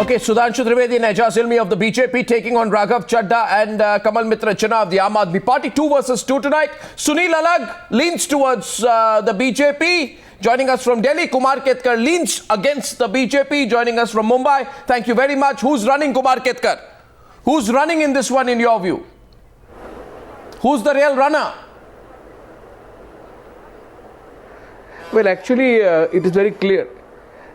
Okay, Sudhanshu Trivedi and Ejaz Ilmi of the BJP taking on Raghav Chadha and Kamal Mitra Chana of the Aam Aadmi Party. 2 versus 2 tonight. Sunil Alag leans towards the BJP. Joining us from Delhi, Kumar Ketkar leans against the BJP. Joining us from Mumbai. Thank you very much. Who's running, Kumar Ketkar? Who's running in this one in your view? Who's the real runner? Well, actually, it is very clear.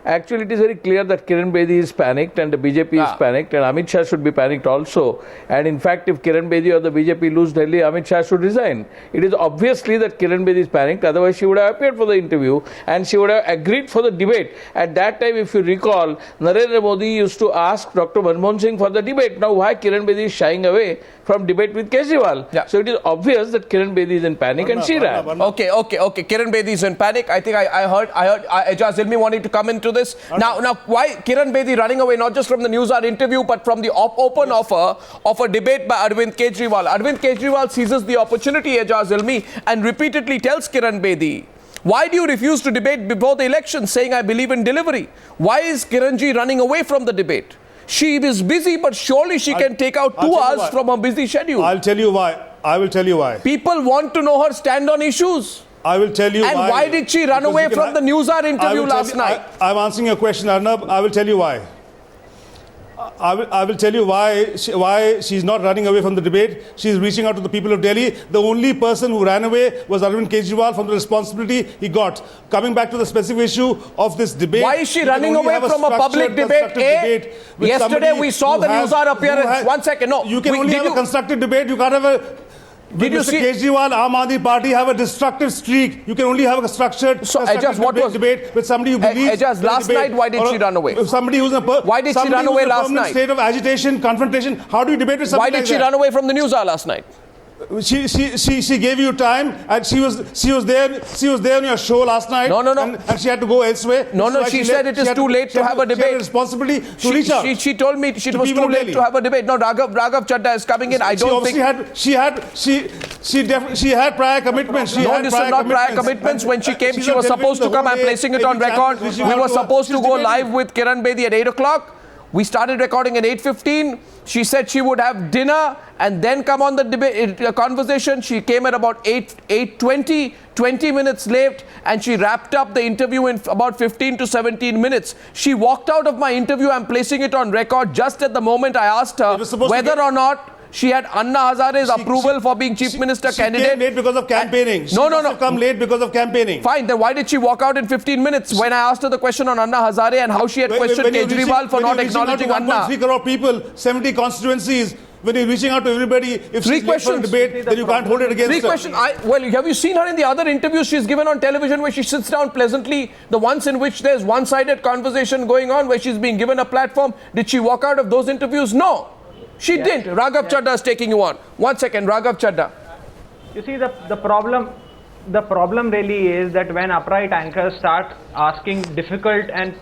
Actually, it is very clear that Kiran Bedi is panicked and the BJP is panicked, and Amit Shah should be panicked also. And in fact, if Kiran Bedi or the BJP lose Delhi, Amit Shah should resign. It is obviously that Kiran Bedi is panicked, otherwise she would have appeared for the interview and she would have agreed for the debate. At that time, if you recall, Narendra Modi used to ask Dr. Manmohan Singh for the debate. Now, why Kiran Bedi is shying away from debate with Kejriwal? So it is obvious that Kiran Bedi is in panic and she ran. Okay. Kiran Bedi is in panic. I think I heard Ejaz Ilmi wanting to come into this. Now, why Kiran Bedi running away not just from the Newshour interview but from the open offer of a debate by Arvind Kejriwal? Arvind Kejriwal seizes the opportunity, Ejaz Ilmi, and repeatedly tells Kiran Bedi, why do you refuse to debate before the election, saying I believe in delivery? Why is Kiranji running away from the debate? She is busy, but surely she can take out 2 hours from her busy schedule. I'll tell you why. I will tell you why. People want to know her stand on issues. I will tell you why. And why did she run away from the Newshour interview last night? I'm answering your question, Arnab. I will tell you why. I will tell you why she's not running away from the debate. She's reaching out to the people of Delhi. The only person who ran away was Arvind Kejriwal from the responsibility he got. Coming back to the specific issue of this debate. Why is she running away from a public debate? Yesterday we saw the Newshour appearance. 1 second. No. You can only have a constructive debate. You can't have a... Did you see Kejriwal, Aam Aadmi Party have a destructive streak? You can only have a structured debate with somebody who believes. Ejaz, last night, why did she run away? Somebody who's why did she run away last night? State of agitation, confrontation. How do you debate with somebody? Why did she run away from the Newshour last night? She gave you time, and she was there on your show last night. No. And she had to go elsewhere. No. She said it is too late to have a debate. She had a responsibility to reach out. She told me it was too late to have a debate. No, Raghav Chadha is coming in. I don't think she had prior commitments. No, this is not prior commitments. When she came, she was supposed to come. I'm placing it on record. We were supposed to go live with Kiran Bedi at 8 o'clock. We started recording at 8:15. She said she would have dinner and then come on the debate conversation. She came at about 8:20, 20 minutes late, and she wrapped up the interview in about 15 to 17 minutes. She walked out of my interview. I'm placing it on record just at the moment I asked her whether or not she had Anna Hazare's approval for being Chief Minister candidate. She came late because of campaigning. No. Come late because of campaigning. Fine. Then why did she walk out in 15 minutes when I asked her the question on Anna Hazare and how she had questioned Kejriwal for not acknowledging Anna? 1.3 crore people, 70 constituencies. When you're reaching out to everybody, if she's late for a debate, then you can't hold it against her. 3 questions. Well, have you seen her in the other interviews she's given on television where she sits down pleasantly? The ones in which there's one-sided conversation going on where she's being given a platform. Did she walk out of those interviews? No. She didn't. Raghav Chadha is taking you on. 1 second, Raghav Chadha. You see, the problem really is that when upright anchors start asking difficult and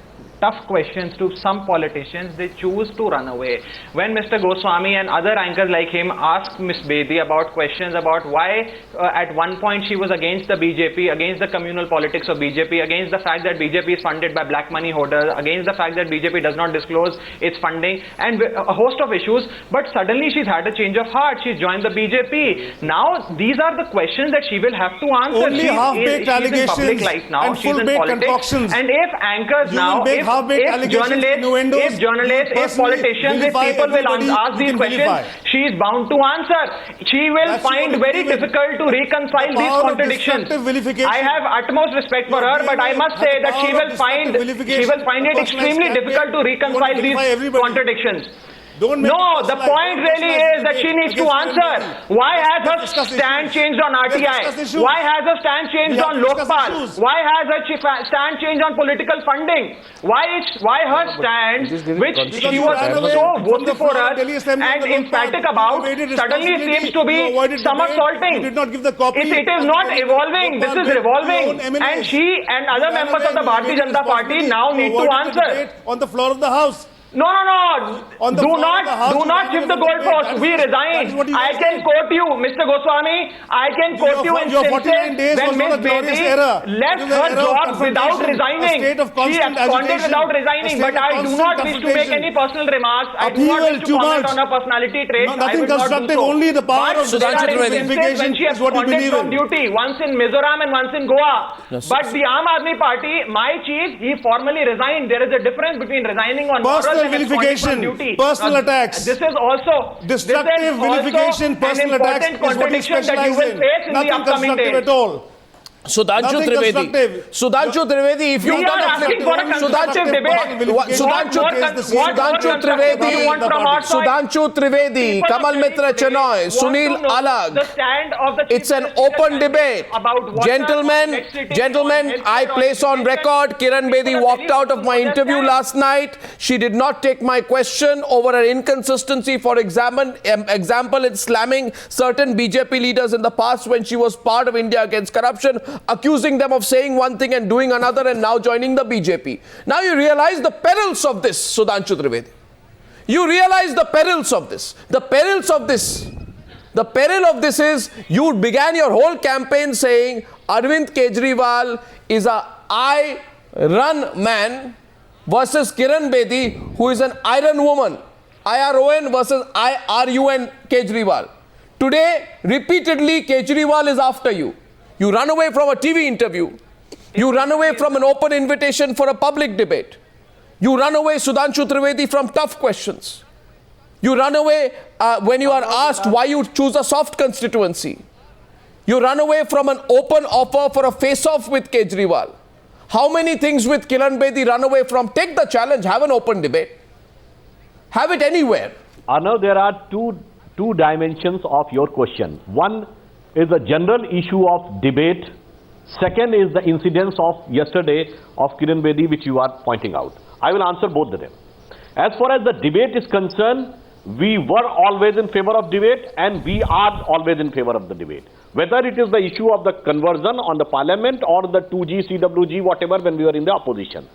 tough questions to some politicians, they choose to run away. When Mr. Goswami and other anchors like him asked Ms. Bedi about questions about why at one point she was against the BJP, against the communal politics of BJP, against the fact that BJP is funded by black money holders, against the fact that BJP does not disclose its funding, and a host of issues, but suddenly she's had a change of heart. She's joined the BJP. Now these are the questions that she will have to answer. Only half-baked allegations in public life now. and full-baked concoctions. And if anchors now, if journalists, if politicians, if people will ask these questions, she is bound to answer. She will find very difficult to reconcile these contradictions. I have utmost respect for her, but I must say that she will find it extremely difficult to reconcile these contradictions. No, the point really is that she needs to answer. Why has her stand changed on RTI? Why has her stand changed on Lokpal? Why has her stand changed on political funding? Why her stand, which she was so vociferous and emphatic about, suddenly seems to be somersaulting? It is not evolving. This is revolving. And she and other members of the Bharatiya Janata Party now need to answer. On the floor of the House. No. On the Do floor of the House, not shift the goalpost. We resigned. I can quote you, Mr. Goswami. I can quote you Your 49 days when was not a Ms. glorious Bedi era. left It was an her era of job without confrontation, resigning. a state of She constant absconded agitation, without a resigning. state But of I do constant not wish to make confrontation. any personal remarks. I do not wish to comment on her personality traits. No, nothing I will not do constructive, so. only the power But of there are Sudhanshu Trivedi. instances when she is what you absconded believe from in. duty, once in Mizoram and once in Goa. Yes. But the Aam Aadmi Party, my chief, he formally resigned. There is a difference between resigning on morals Personal and absconding vilification, from duty. personal attacks. This is also Destructive vilification, personal attacks an is what you important contradiction that you specialize will in. face in the Nothing upcoming constructive days. at all. Sudhanshu Nothing Trivedi. constructive. Sudhanshu Trivedi, if you We are asking for a constructive debate. Sudhanshu Trivedi, Sudhanshu Trivedi, Kamal Mitra Chenoy, Sunil Alag. It's an open debate. Gentlemen, I place on record, Kiran Bedi walked out of my interview last night. She did not take my question over an inconsistency. For example, in slamming certain BJP leaders in the past when she was part of India Against Corruption, accusing them of saying one thing and doing another, and now joining the BJP. Now you realize the perils of this, Sudhanshu Trivedi. You realize the perils of this. The perils of this. The peril of this is you began your whole campaign saying Arvind Kejriwal is a I run man versus Kiran Bedi, who is an iron woman. IRON versus IRUN Kejriwal. Today, repeatedly, Kejriwal is after you. You run away from a TV interview. You run away from an open invitation for a public debate. You run away, Sudhanshu Trivedi, from tough questions. You run away when you are asked why you choose a soft constituency. You run away from an open offer for a face-off with Kejriwal. How many things with Kiran Bedi run away from? Take the challenge, have an open debate. Have it anywhere. Arnav, there are two dimensions of your question. One is the general issue of debate. Second is the incidents of yesterday of Kiran Bedi, which you are pointing out. I will answer both of them. As far as the debate is concerned, we were always in favor of debate and we are always in favor of the debate. Whether it is the issue of the conversion on the parliament or the 2G, CWG, whatever, when we were in the opposition.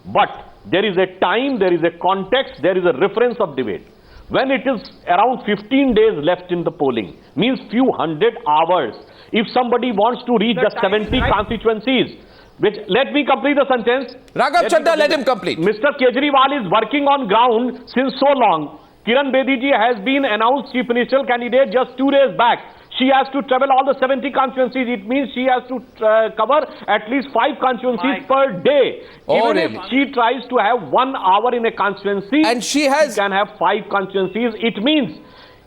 But there is a time, there is a context, there is a reference of debate. When it is around 15 days left in the polling, means few hundred hours, if somebody wants to reach the 70 constituencies, which, let me complete the sentence. Raghav Chadda, let him complete. Mr. Kejriwal is working on ground since so long. Kiran Bedi ji has been announced Chief Ministerial candidate just 2 days back. She has to travel all the 70 constituencies. It means she has to cover at least 5 constituencies per day. Oh, Even if she tries to have 1 hour in a constituency, and she can have 5 constituencies. It means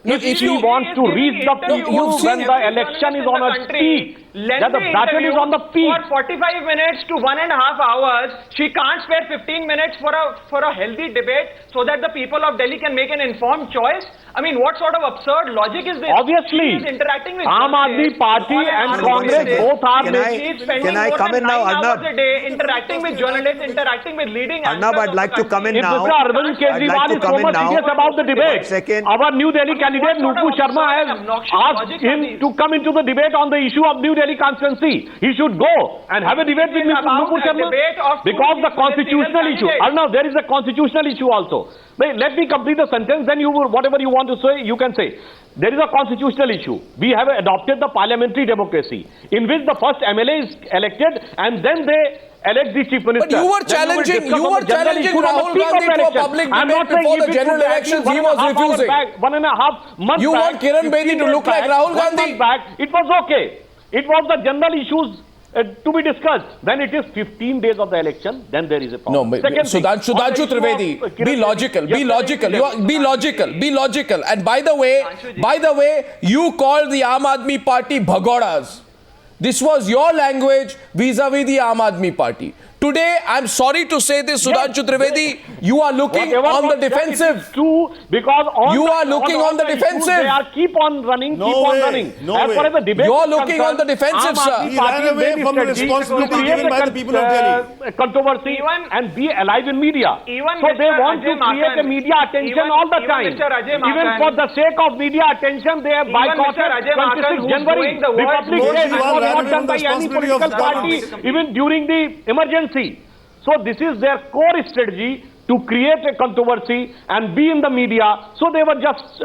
if she you- wants to reach the you've people seen when the election is on a peak, that the battle is on the peak. For 45 minutes to 1.5 hours, she can't spare 15 minutes for a healthy debate so that the people of Delhi can make an informed choice. I mean, what sort of absurd logic is this? Obviously, she is interacting with Aam Aadmi journalists. Party All and Aam Congress Aadmi both are Can making. She is spending Can I more come than in now, 9 hours Arnab? a day interacting with journalists, interacting with leading Arnab, anchors I'd of like the to come in country. If now. Mr. Arvind Kejriwal to is so come in much now. serious about the debate, 1 second. our New Delhi candidate What sort of Nupu Sharma has obnoxious asked logic are him these? to come into the debate on the issue of New Delhi constituency. He should go and have a debate with Mr. About Nupu a Sharma debate of two because the chief constitutional ministerial issue. candidates. Arnav, there is a constitutional issue also. Wait, let me complete the sentence, then you will, whatever you want to say, you can say. There is a constitutional issue. We have adopted the parliamentary democracy in which the first MLA is elected and then they elect the chief minister. But you were Then will challenging, discuss you on were the general challenging issue on the Rahul peak of Gandhi to a election. public I'm debate not saying before if the it general would have elections. been He 1.5 was hours refusing. back, 1.5 months You back, want Kiran Bedi 15 to days look like back, Rahul 1 Gandhi? month back, it was okay. It was the general issues to be discussed. When it is 15 days of the election, then there is a problem. No, Second thing, Sudhanshu on the issue Trivedi, of Kiran be Bedi, logical, be yesterday logical, be logical. And by the way, you called the Aam Aadmi Party bhagodas. This was your language vis-a-vis the Aam Aadmi Party. Today, I'm sorry to say this, Sudhanshu Trivedi, you are looking whatever on the was said, it defensive. is true because on You the, are looking on the issues, defensive. They are keep on running, No keep on way, running. no As far way. as the debate You are is looking on the concerned, defensive, Aam sir. Aadmi He Party ran away made from the strategy responsibility to create given by the people of Delhi. Controversy and be alive in media. Even So they Mr. want to Ajay create a Makan, media attention even- all the even time. Mr. Ajay Even Makan, for the sake of media attention, they have even boycotted Mr. Ajay Makan, 26 who's January. doing the world's Republic most Day. It was Kejriwal ran not away done from by the any responsibility political of party, government. even during the emergency. So this is their core strategy to create a controversy and be in the media. So they were just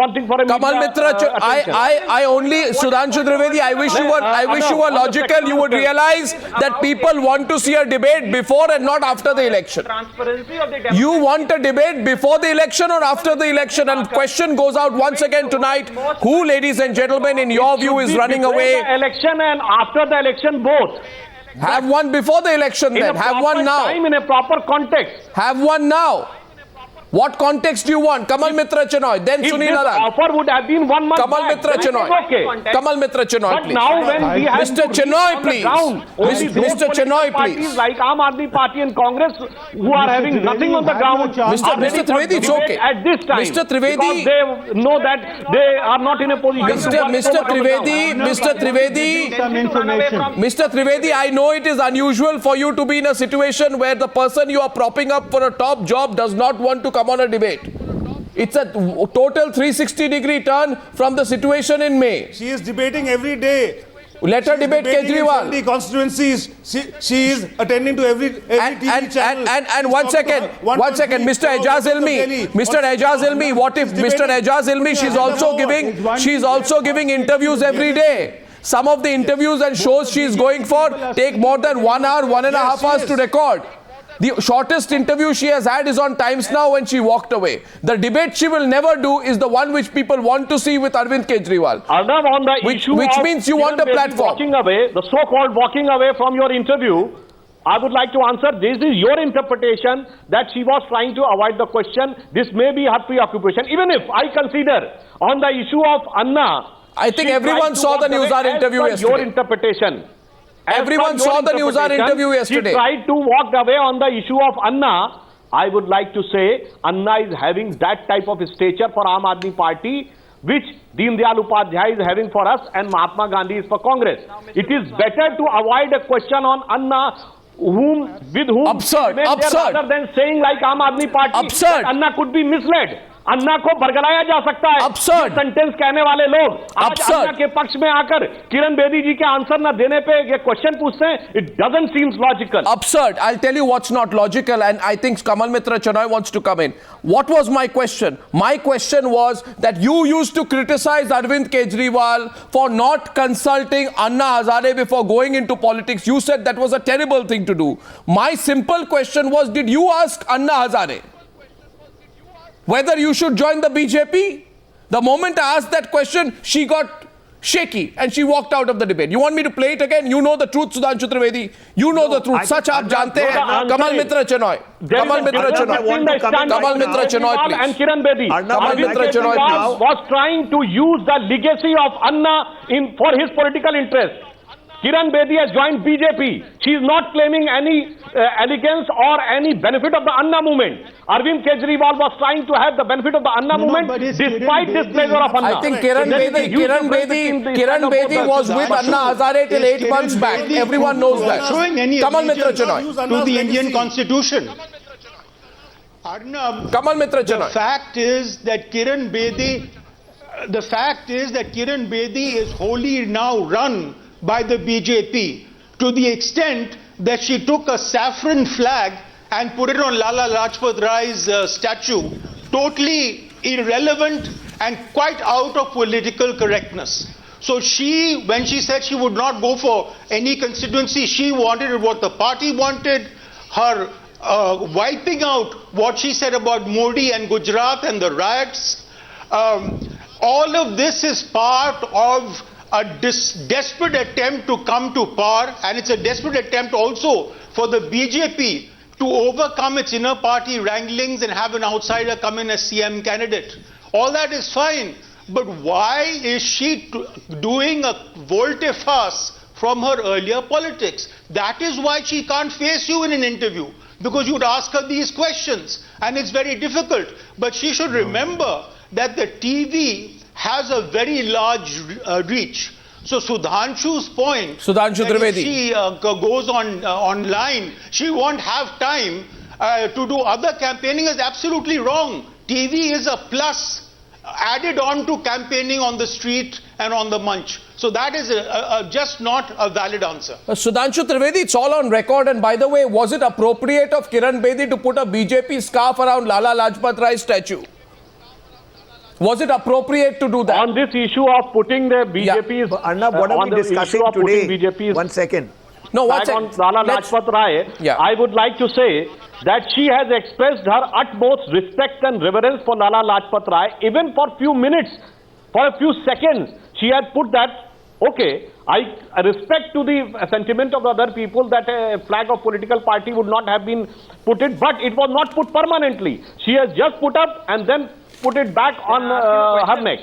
wanting for a Kamal media Mitra, attention. I only, Sudhanshu Trivedi, I wish you were logical. You would realize that people want to see a debate before and not after the election. Transparency of the You want a debate before the election or after the election? And question goes out once again tonight. Who, ladies and gentlemen, in your view is running Before away? the election and after the election, both. Have one before the election then. Have one now. Time in a proper context. Have one now. What context do you want? Kamal Mitra Chenoy, then If Sunil this Alal. offer would have been 1 month Kamal back, Mitra then it is Chenoy. okay. Kamal Mitra Chenoy, But please. now when we have Mr. to reach Chenoy, on the please. ground, only Mr. those political Chenoy, parties please. like Aam Aadmi Party and Congress who are having nothing on the ground. Mr. are ready for Trivedi, it's debate okay. At this time, Mr. Trivedi- because they know that they are not in a position to Mr. Trivedi, Mr. Trivedi, I know it is unusual for you to be in a situation where the person you are propping up for a top job does not want to come on a debate. It's a total 360-degree turn from the situation in May. She is debating every day. Let her debate Kejriwal. The constituencies. She is attending to every TV channel. And one second, Mr. Ejaz Ilmi, what if Mr. Ejaz Ilmi, she's also giving interviews every day. Some of the interviews and shows she is going for take more than 1 hour, 1.5 hours to record. The shortest interview she has had is on Times Now when she walked away. The debate she will never do is the one which people want to see with Arvind Kejriwal. Arnav, on the issue Which of means you want a Kiran Bedi platform. Walking away, the so-called walking away from your interview, I would like to answer, this is your interpretation that she was trying to avoid the question. This may be her preoccupation. Even if I consider on the issue of Anna, I think she everyone tried to saw the walk away Newshour as interview per yesterday. Your interpretation. Everyone As per saw your the Newshour interpretation, interview yesterday. She tried to walk away on the issue of Anna. I would like to say Anna is having that type of stature for Aam Aadmi Party which Deen Dayal Upadhyay is having for us and Mahatma Gandhi is for Congress. It is better to avoid a question on Anna with whom Absurd. rather than saying like Aam Aadmi Party Absurd. that Anna could be misled. अन्ना को बरगलाया जा सकता है। Absurd. Sentence कहने वाले लोग आज Absurd. अन्ना के पक्ष में आकर किरण बेदी जी के आंसर न देने पे ये क्वेश्चन पूछते हैं, it doesn't seem logical. Absurd. I'll tell you what's not logical, and I think Kamal Mitra Chenoy wants to come in. What was my question? My question was that you used to criticize Arvind Kejriwal for not consulting Anna Hazare before going into politics. You said that was a terrible thing to do. My simple question was, did you ask Anna Hazare whether you should join the BJP? The moment I asked that question, she got shaky and she walked out of the debate. You want me to play it again? You know the truth, Sudhanshu Trivedi. You know the truth. Such aap jante hain. Kamal Mitra Chenoy. Kamal Mitra Chenoy. Kamal Mitra Chenoy, please. And Kiran Bedi. Kamal Mitra Chenoy, please. Was trying to use the legacy of Anna for his political interest. Kiran Bedi has joined BJP. She is not claiming any elegance or any benefit of the Anna movement. Arvind Kejriwal was trying to have the benefit of the Anna movement despite displeasure of Anna. I think Kiran Bedi was with Anna Hazare till 8 months back. Everyone knows that. Kamal Mitra Chenoy. To the Indian Constitution. Arnab, Kamal Mitra Chenoy. the fact is that Kiran Bedi is wholly now run by the BJP to the extent that she took a saffron flag and put it on Lala Lajpat Rai's statue, totally irrelevant and quite out of political correctness. So when she said she would not go for any constituency, she wanted what the party wanted, her wiping out what she said about Modi and Gujarat and the riots. All of this is part of a desperate attempt to come to power, and it's a desperate attempt also for the BJP to overcome its inner party wranglings and have an outsider come in as CM candidate. All that is fine, but why is she doing a volte-face from her earlier politics? That is why she can't face you in an interview, because you'd ask her these questions, and it's very difficult. But she should remember that the TV has a very large reach. So Sudhanshu's point, Sudhanshu Trivedi. If she goes online, she won't have time to do other campaigning, is absolutely wrong. TV is a plus added on to campaigning on the street and on the munch. So that is just not a valid answer. Sudhanshu Trivedi, it's all on record. And by the way, was it appropriate of Kiran Bedi to put a BJP scarf around Lala Lajpat Rai's statue? Was it appropriate to do that? On this issue of putting the BJP's... Arnab, what are we discussing today? BJP's 1 second. No, what's on Lala Lajpat Rai, I would like to say that she has expressed her utmost respect and reverence for Lala Lajpat Rai, even for few minutes, for a few seconds. She had put that, okay, I respect to the sentiment of other people that a flag of political party would not have been put it, but it was not put permanently. She has just put up and then put it back on her neck.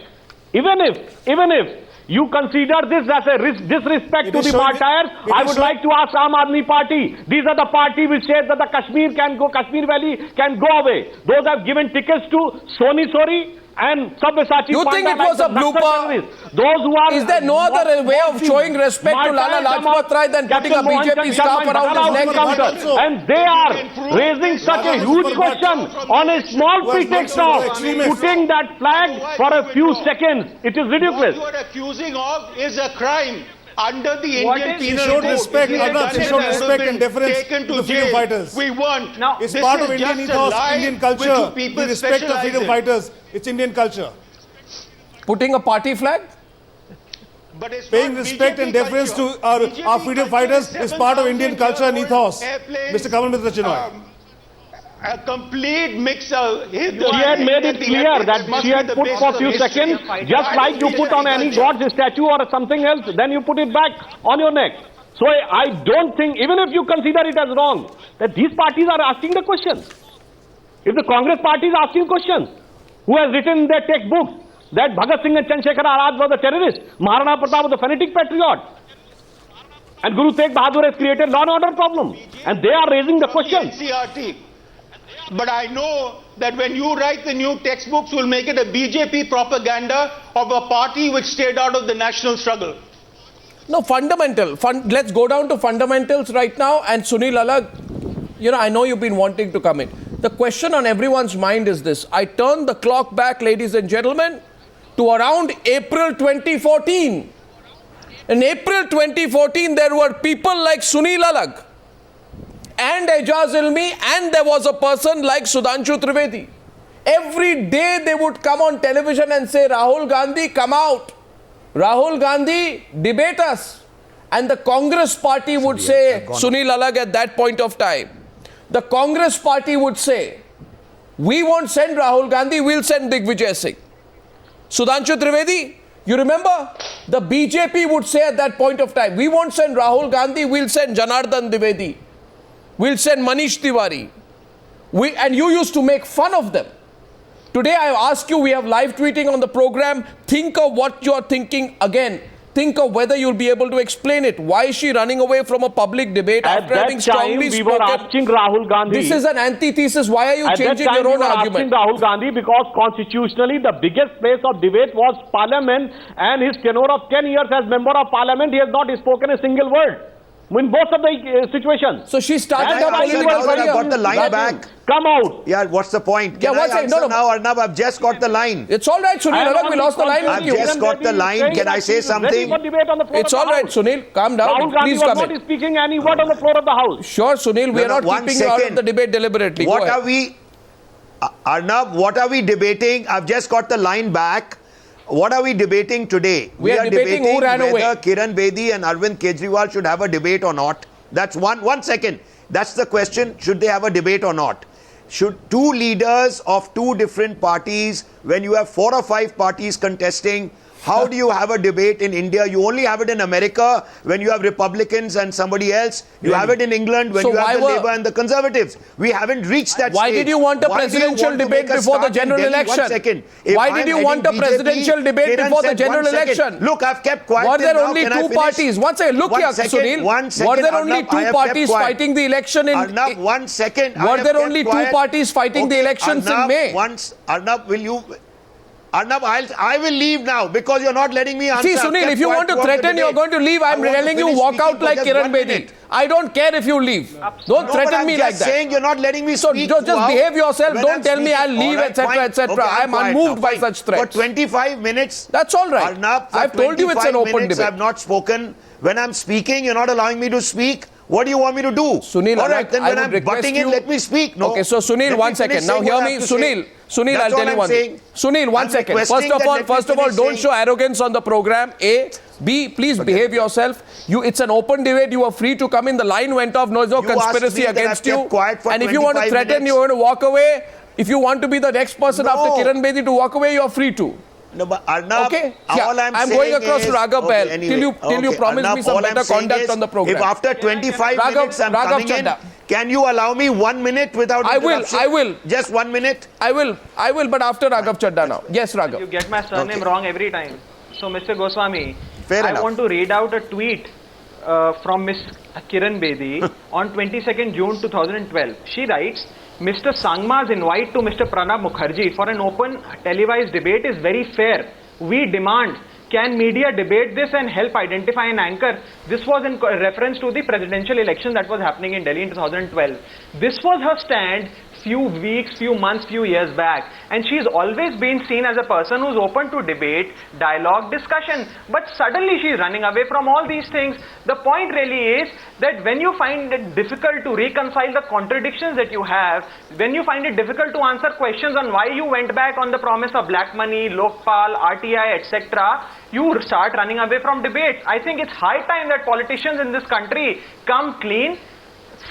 Even if you consider this as a disrespect to the martyrs, I would like to ask Aam Aadmi Party. These are the party which says that the Kashmir Valley can go away. Those have given tickets to Soni Sori and Sabyasachi. You think it was a blooper? Those who are... Is there no other way of showing respect to Lala Lajpat Rai than putting a BJP scarf around his neck? And they are raising such a huge question on a small pretext of putting that flag for a few seconds. It is ridiculous. What you are accusing of is a crime. Under the Indian She Penal showed Code, respect, she showed respect and deference to the freedom fighters. We want. Now, It's part of Indian ethos, Indian culture, the respect of freedom fighters. It's Indian culture. Putting a party flag? But it's Paying not respect BJP and deference culture. to our BJP freedom culture fighters is part of 7,000 Indian culture and ethos. airplanes, Mr. Kamal Mitra Chinoy. A complete mix. She had made it clear that she had put for a few seconds, just like you put on any god's statue or something else, then you put it back on your neck. So I don't think, even if you consider it as wrong, that these parties are asking the questions. If the Congress party is asking questions, who has written in their textbooks that Bhagat Singh and Chandrasekhar Azad were the terrorists, Maharana Pratap was the fanatic patriot, and Guru Tegh Bahadur has created law and order problem, and they are raising the question. But I know that when you write the new textbooks, you'll make it a BJP propaganda of a party which stayed out of the national struggle. No, let's go down to fundamentals right now. And Sunil Alag, I know you've been wanting to come in. The question on everyone's mind is this. I turn the clock back, ladies and gentlemen, to around April 2014. In April 2014, there were people like Sunil Alag and Ejaz Ilmi, and there was a person like Sudhanshu Trivedi. Every day they would come on television and say, Rahul Gandhi, come out. Rahul Gandhi, debate us. And the Congress party would say, Sunil Alag at that point of time, the Congress party would say, we won't send Rahul Gandhi, we'll send Digvijay Singh. Sudhanshu Trivedi, you remember? The BJP would say at that point of time, we won't send Rahul Gandhi, we'll send Janardhan Dwivedi. We'll send Manish Tiwari. And you used to make fun of them. Today I ask you, we have live tweeting on the program. Think of what you're thinking again. Think of whether you'll be able to explain it. Why is she running away from a public debate after having strongly spoken? We were asking Rahul Gandhi. This is an antithesis. Why are you changing your own argument? Asking Rahul Gandhi because constitutionally the biggest place of debate was Parliament, and his tenure of 10 years as member of Parliament, he has not spoken a single word. In both of the situations. So she started her political career. I've got the line back. Come out. Yeah, what's the point? Can I answer now, Arnab? I've just got the line. It's all right, Sunil. We lost the line. I've just got the line. Can I say something? It's all right, Sunil. Calm down. Rahul Gandhi Please was come not in. speaking any word on the floor of the House. Sure, Sunil. We are not keeping you out of the debate deliberately. What are we... Arnab, what are we debating? I've just got the line back. What are we debating today? We are debating who ran away. Whether Kiran Bedi and Arvind Kejriwal should have a debate or not. That's one second. That's the question. Should they have a debate or not? Should two leaders of two different parties, when you have 4 or 5 parties contesting, how do you have a debate in India? You only have it in America when you have Republicans and somebody else. You have it in England when you have the Labour and the Conservatives. We haven't reached that stage. Why did you want a presidential debate before the general election? 1 second. Why did you want a presidential debate before the general election? Look, I've kept quiet. Were there only 2 parties? One second. Look here, Sunil. Were there only 2 parties fighting the election in... Arnab, 1 second. Were there only 2 parties fighting the elections in May? Arnab, will you... Arnab, I will leave now because you're not letting me answer. See, Sunil, if you want to threaten, you're going to leave. I'm telling you, walk out like Kiran Bedi. I don't care if you leave. Don't threaten me like that. I'm saying you're not letting me so speak. So just behave yourself. Don't tell me I'll leave, etc., etc. Okay, I'm unmoved by such threats. For 25 minutes. That's all right. Arnab, I've told you it's an open debate. I've not spoken. When I'm speaking, you're not allowing me to speak. What do you want me to do? Sunil, all right, then when I'm butting in, let me speak. No. Okay, so Sunil, one second. Now hear me, Sunil. Sunil, I'll tell you one thing. Sunil, one second. First of all, don't show arrogance on the program. A. B. Please behave yourself. It's an open debate. You are free to come in. The line went off. No, there's no conspiracy against you. And if you want to threaten, you're going to walk away. If you want to be the next person after Kiran Bedi to walk away, you're free to. No, but Arnab, okay. all I'm going across to Raghav Bell till you promise me some better conduct on the program. If after 25 minutes I'm coming in, can you allow me 1 minute without interruption? I will. Just 1 minute? I will, but after Raghav Chadda now. Yes, Raghav. You get my surname wrong every time. So, Mr. Goswami, Fair enough. want to read out a tweet from Miss Kiran Bedi on 22nd June 2012. She writes, Mr. Sangma's invite to Mr. Pranab Mukherjee for an open televised debate is very fair. We demand, can media debate this and help identify an anchor? This was in reference to the presidential election that was happening in Delhi in 2012. This was her stand few weeks, few months, few years back. And she's always been seen as a person who's open to debate, dialogue, discussion. But suddenly she's running away from all these things. The point really is that when you find it difficult to reconcile the contradictions that you have, when you find it difficult to answer questions on why you went back on the promise of black money, Lokpal, RTI, etc., you start running away from debate. I think it's high time that politicians in this country come clean,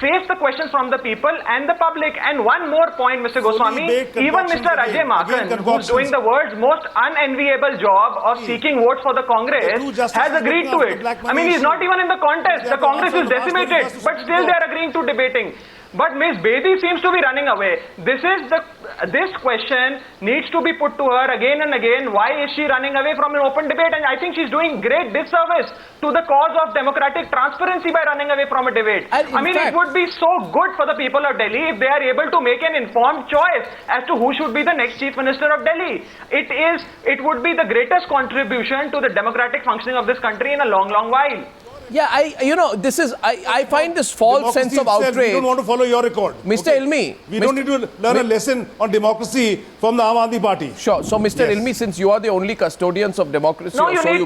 face the questions from the people and the public. And one more point, Mr. Goswami, even Mr. Ajay Makhan, who's doing the world's most unenviable job of seeking votes for the Congress, has agreed to it. I mean, he's not even in the contest. The Congress is decimated, but still they are agreeing to debating. But Ms. Bedi seems to be running away. This question needs to be put to her again and again. Why is she running away from an open debate? And I think she's doing great disservice to the cause of democratic transparency by running away from a debate. I mean, it would be so good for the people of Delhi if they are able to make an informed choice as to who should be the next Chief Minister of Delhi. It would be the greatest contribution to the democratic functioning of this country in a long, long while. Yeah, I find this false sense of outrage. We don't want to follow your record. Mr. Ilmi. We don't need to learn a lesson on democracy from the Aam Aadmi Party. Sure. So, Mr. Ilmi, since you are the only custodians of democracy, no, you need to. You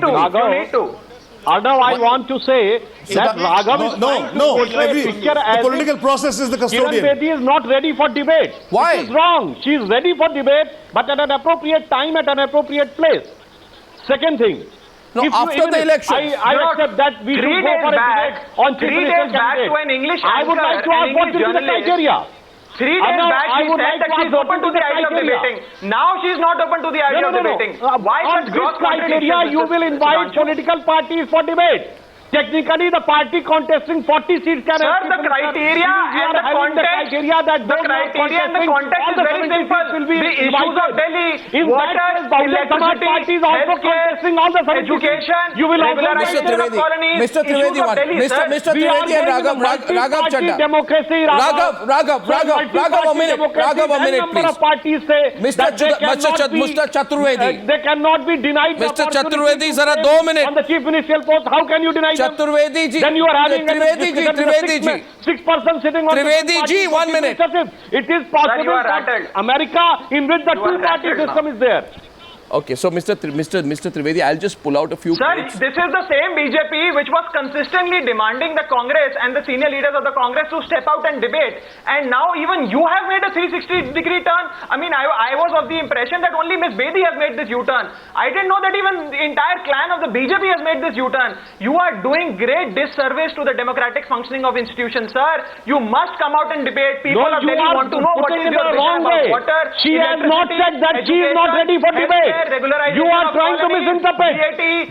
need to. Arnav, I want to say that Raghav is trying to portray a picture as the political process is the custodian. Kiran Bedi is not ready for debate. Why? It is wrong. She is ready for debate, but at an appropriate time, at an appropriate place. Second thing. No, after the election. I accept that we should go for a debate on Chief Ministerial candidate. To an English I would like to ask what will be the criteria. 3 days back, she said that she's open to the idea of debating. Now she's not open to the idea of debating. Why on which criteria you will invite political parties for debate? Technically, the party contesting 40 seats can have... Sir, the criteria and the context is very simple. The issues of Delhi, water, electricity, healthcare, education, regularization of colonies, Mr. Trivedi, Mr. Trivedi and Raghav Chadda. Democracy, Raghav, a minute, please. Mr. Chaturvedi. They cannot be denied Mr. Chaturvedi, sir, 2 minutes. On the Chief Ministerial post, how can you deny Chaturvedi ji. Then you are having Trivedi ji. 6 person sitting on Trivedi ji, 1 minute. It is possible that America, in which the two-party system is there. Okay, so Mr. Trivedi, I'll just pull out a few quotes. Sir, this is the same BJP which was consistently demanding the Congress and the senior leaders of the Congress to step out and debate. And now even you have made a 360-degree turn. I mean, I was of the impression that only Ms. Bedi has made this U-turn. I didn't know that even the entire clan of the BJP has made this U-turn. You are doing great disservice to the democratic functioning of institutions, sir. You must come out and debate. People of Delhi want to know what is your vision about water. She has not said that she is not ready for debate. You are trying to misinterpret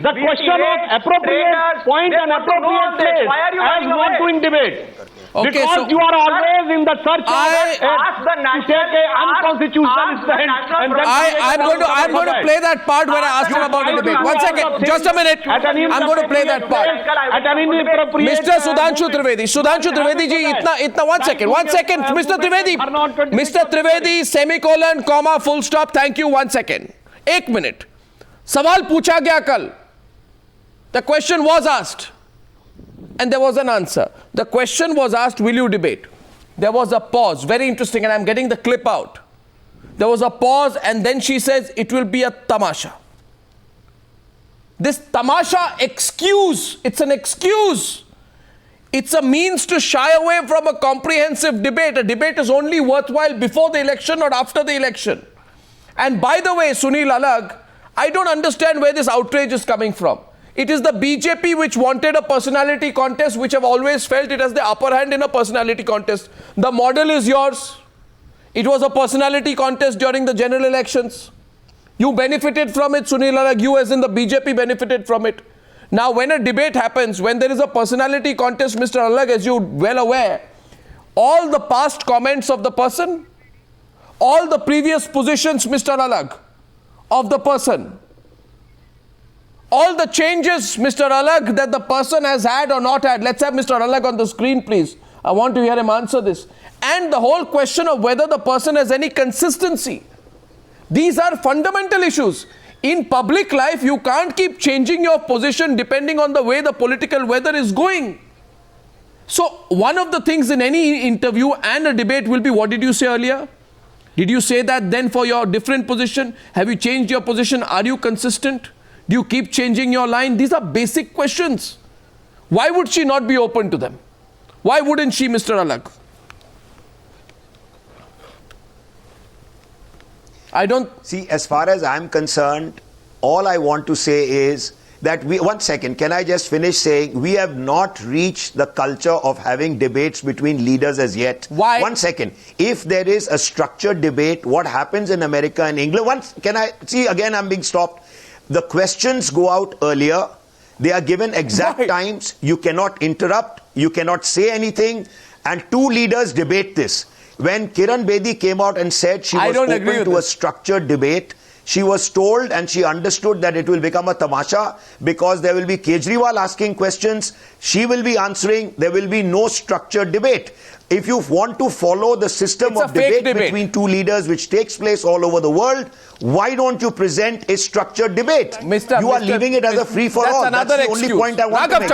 the question of appropriate point and appropriate place as not doing debate. Okay, because so you are always in the search of to take an unconstitutional stand. I'm going to play that part where I asked him about the debate. 1 second, just a minute. I'm going to play that part. Mr. Sudhanshu Trivedi ji, itna 1 second, Mr. Trivedi, semicolon, comma, full stop. Thank you, 1 second. एक minute, सवाल पूछा गया कल. The question was asked and there was an answer. The question was asked, will you debate? There was a pause, very interesting, and I'm getting the clip out. There was a pause and then she says it will be a tamasha. This tamasha excuse, it's an excuse. It's a means to shy away from a comprehensive debate. A debate is only worthwhile before the election, not after the election. And by the way, Sunil Alag, I don't understand where this outrage is coming from. It is the BJP which wanted a personality contest, which have always felt it has the upper hand in a personality contest. The model is yours. It was a personality contest during the general elections. You benefited from it, Sunil Alag. You as in the BJP benefited from it. Now when a debate happens, when there is a personality contest, Mr. Alag, as you're well aware, all the past comments of the person, all the previous positions, Mr. Alag, of the person, all the changes, Mr. Alag, that the person has had or not had. Let's have Mr. Alag on the screen, please. I want to hear him answer this. And the whole question of whether the person has any consistency. These are fundamental issues. In public life, you can't keep changing your position depending on the way the political weather is going. So, one of the things in any interview and a debate will be, what did you say earlier? Did you say that then for your different position? Have you changed your position? Are you consistent? Do you keep changing your line? These are basic questions. Why would she not be open to them? Why wouldn't she, Mr. Alag? I don't... See, as far as I'm concerned, all I want to say is that one second, can I just finish saying we have not reached the culture of having debates between leaders as yet. Why? One second. If there is a structured debate, what happens in America and England? Can I see again? I'm being stopped. The questions go out earlier. They are given exact times. You cannot interrupt. You cannot say anything. And two leaders debate this. When Kiran Bedi came out and said she was open to a structured debate, she was told and she understood that it will become a tamasha because there will be Kejriwal asking questions, she will be answering, there will be no structured debate. If you want to follow the system of debate between two leaders which takes place all over the world, why don't you present a structured debate? You are leaving it as a free-for-all. That's the only point I want to make.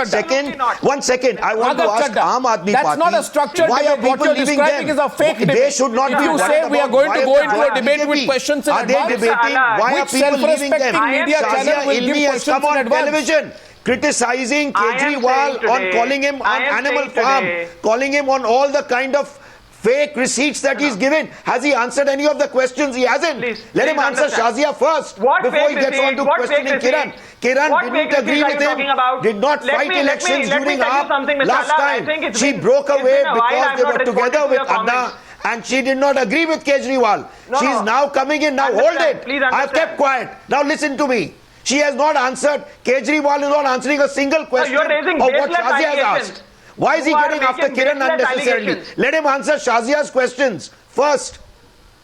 One second. I want to ask Aam Aadmi Party. That's not a structured why debate. are people What you're leaving describing them? is a fake debate. They should not if be you say we are going to go into a debate with questions in advance, are they debating? Why are people leaving them? Media channel will give has come on television criticizing Kejriwal on calling him on Animal Farm, calling him on all the kind of fake receipts that he's given. Has he answered any of the questions? He hasn't. Let him answer Shazia first before he gets on to questioning Kiran. Kiran didn't agree with him, did not fight elections during AAP last time. She broke away because they were together with Anna and she did not agree with Kejriwal. She's now coming in. Now hold it. I've kept quiet. Now listen to me. She has not answered. Kejriwal is not answering a single question of what Shazia has asked. Why is he getting after Kiran unnecessarily? Let him answer Shazia's questions first.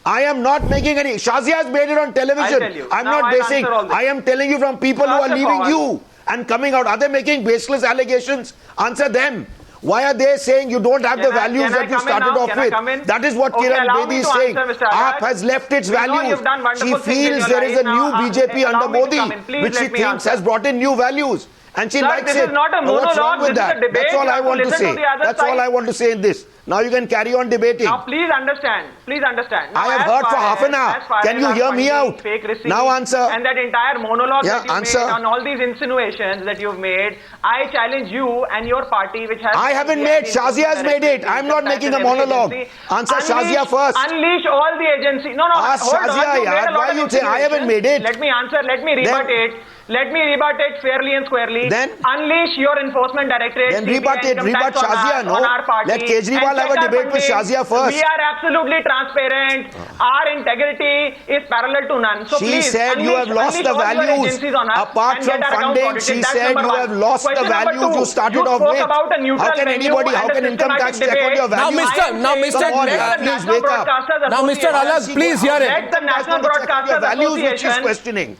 I am not making any. Shazia has made it on television. I'm not basing. I am telling you from people who are leaving you and coming out. Are they making baseless allegations? Answer them. Why are they saying you don't have the values that you started off with? That is what Kiran Bedi is saying. AAP has left its values. She feels there is a new BJP under Modi, which she thinks has brought in new values. And she likes it. This is not a monologue. What's wrong with that? That's all I want to say. That's all I want to say in this. Now you can carry on debating. Now please understand. Please understand. Now, I have heard for half an hour. Can you hear me out? Now answer. And that entire monologue that you made on all these insinuations that you've made, I challenge you and your party, which has... I haven't made. Shazia has made it. I'm not making a monologue. Answer Shazia first. Unleash all the agencies. No, ask Shazia, yaar. Why you say I haven't made it? Let me answer. Let me rebut it. Let me rebut it fairly and squarely. Then unleash your enforcement directorate. Then rebut it. Rebut Shazia, no? Let Kejriwal have a debate with Shazia first. We are absolutely transparent. Our integrity is parallel to none. So she said you have lost the values. Apart from funding, she said you have lost the values you started off with. How can anybody, how can income tax check on your values? Please wake up. Now, Mr. Alag, please hear it. Let the National Broadcasters values which Association is questioning.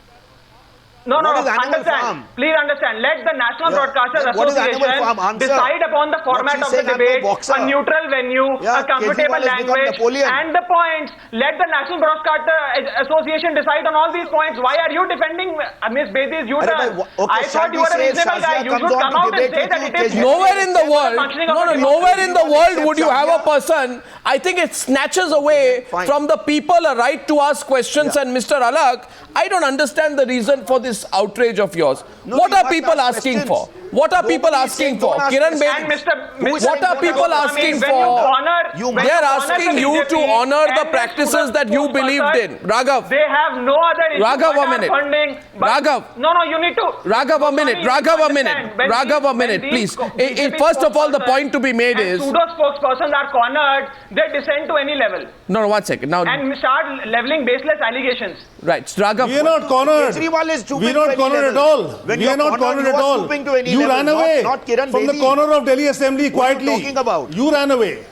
No, What is Animal understand. Farm? Please understand. Let the National Yeah. Broadcasters What is Animal Farm? Association Answer. decide upon the What format she's of the saying, I'm no debate, boxer. a neutral venue, Yeah, a comfortable Kejriwal has become language, Napoleon. and the points. Let the National Broadcasters Association decide on all these points. Why are you defending Ms. Bedi's U-turn? Okay, I thought you were a Shazia reasonable guy. You comes should on come to out and debate say with that you, it is... Kejriwal. Nowhere in the world, functioning of no, the nowhere in the world would you have a Shazia. person. I think it snatches away Fine. from the people a right to ask questions. Yeah. And Mr. Alag, I don't understand the reason for this outrage of yours. No, What you are must people ask asking questions. for? What are people Nobody is asking saying for? don't ask Kiran questions. Bedi, And Mr. what are people asking when for? You honor, You when They are you honor asking the you to BJP honor the and the practices student that you spokesperson, believed in. Raghav. They have no other issue Raghav, but a minute. funding. But Raghav. No, you need to. Raghav, a minute. Swami, Raghav, a understand. minute. When Raghav, a these- minute, when please. these BJP First of all, the spokespersons point to be made and is... pseudo spokespersons are cornered. They descend to any level No, 1 second. Now, and start leveling baseless allegations. right, Raghav. We are not cornered. Kejriwal is stooping We are to not any cornered at level. all. When We you're are not cornered you at are all. stooping to any You level, ran not- away not Kiran from the Bedi. corner of Delhi Assembly What are you quietly. talking about? You ran away.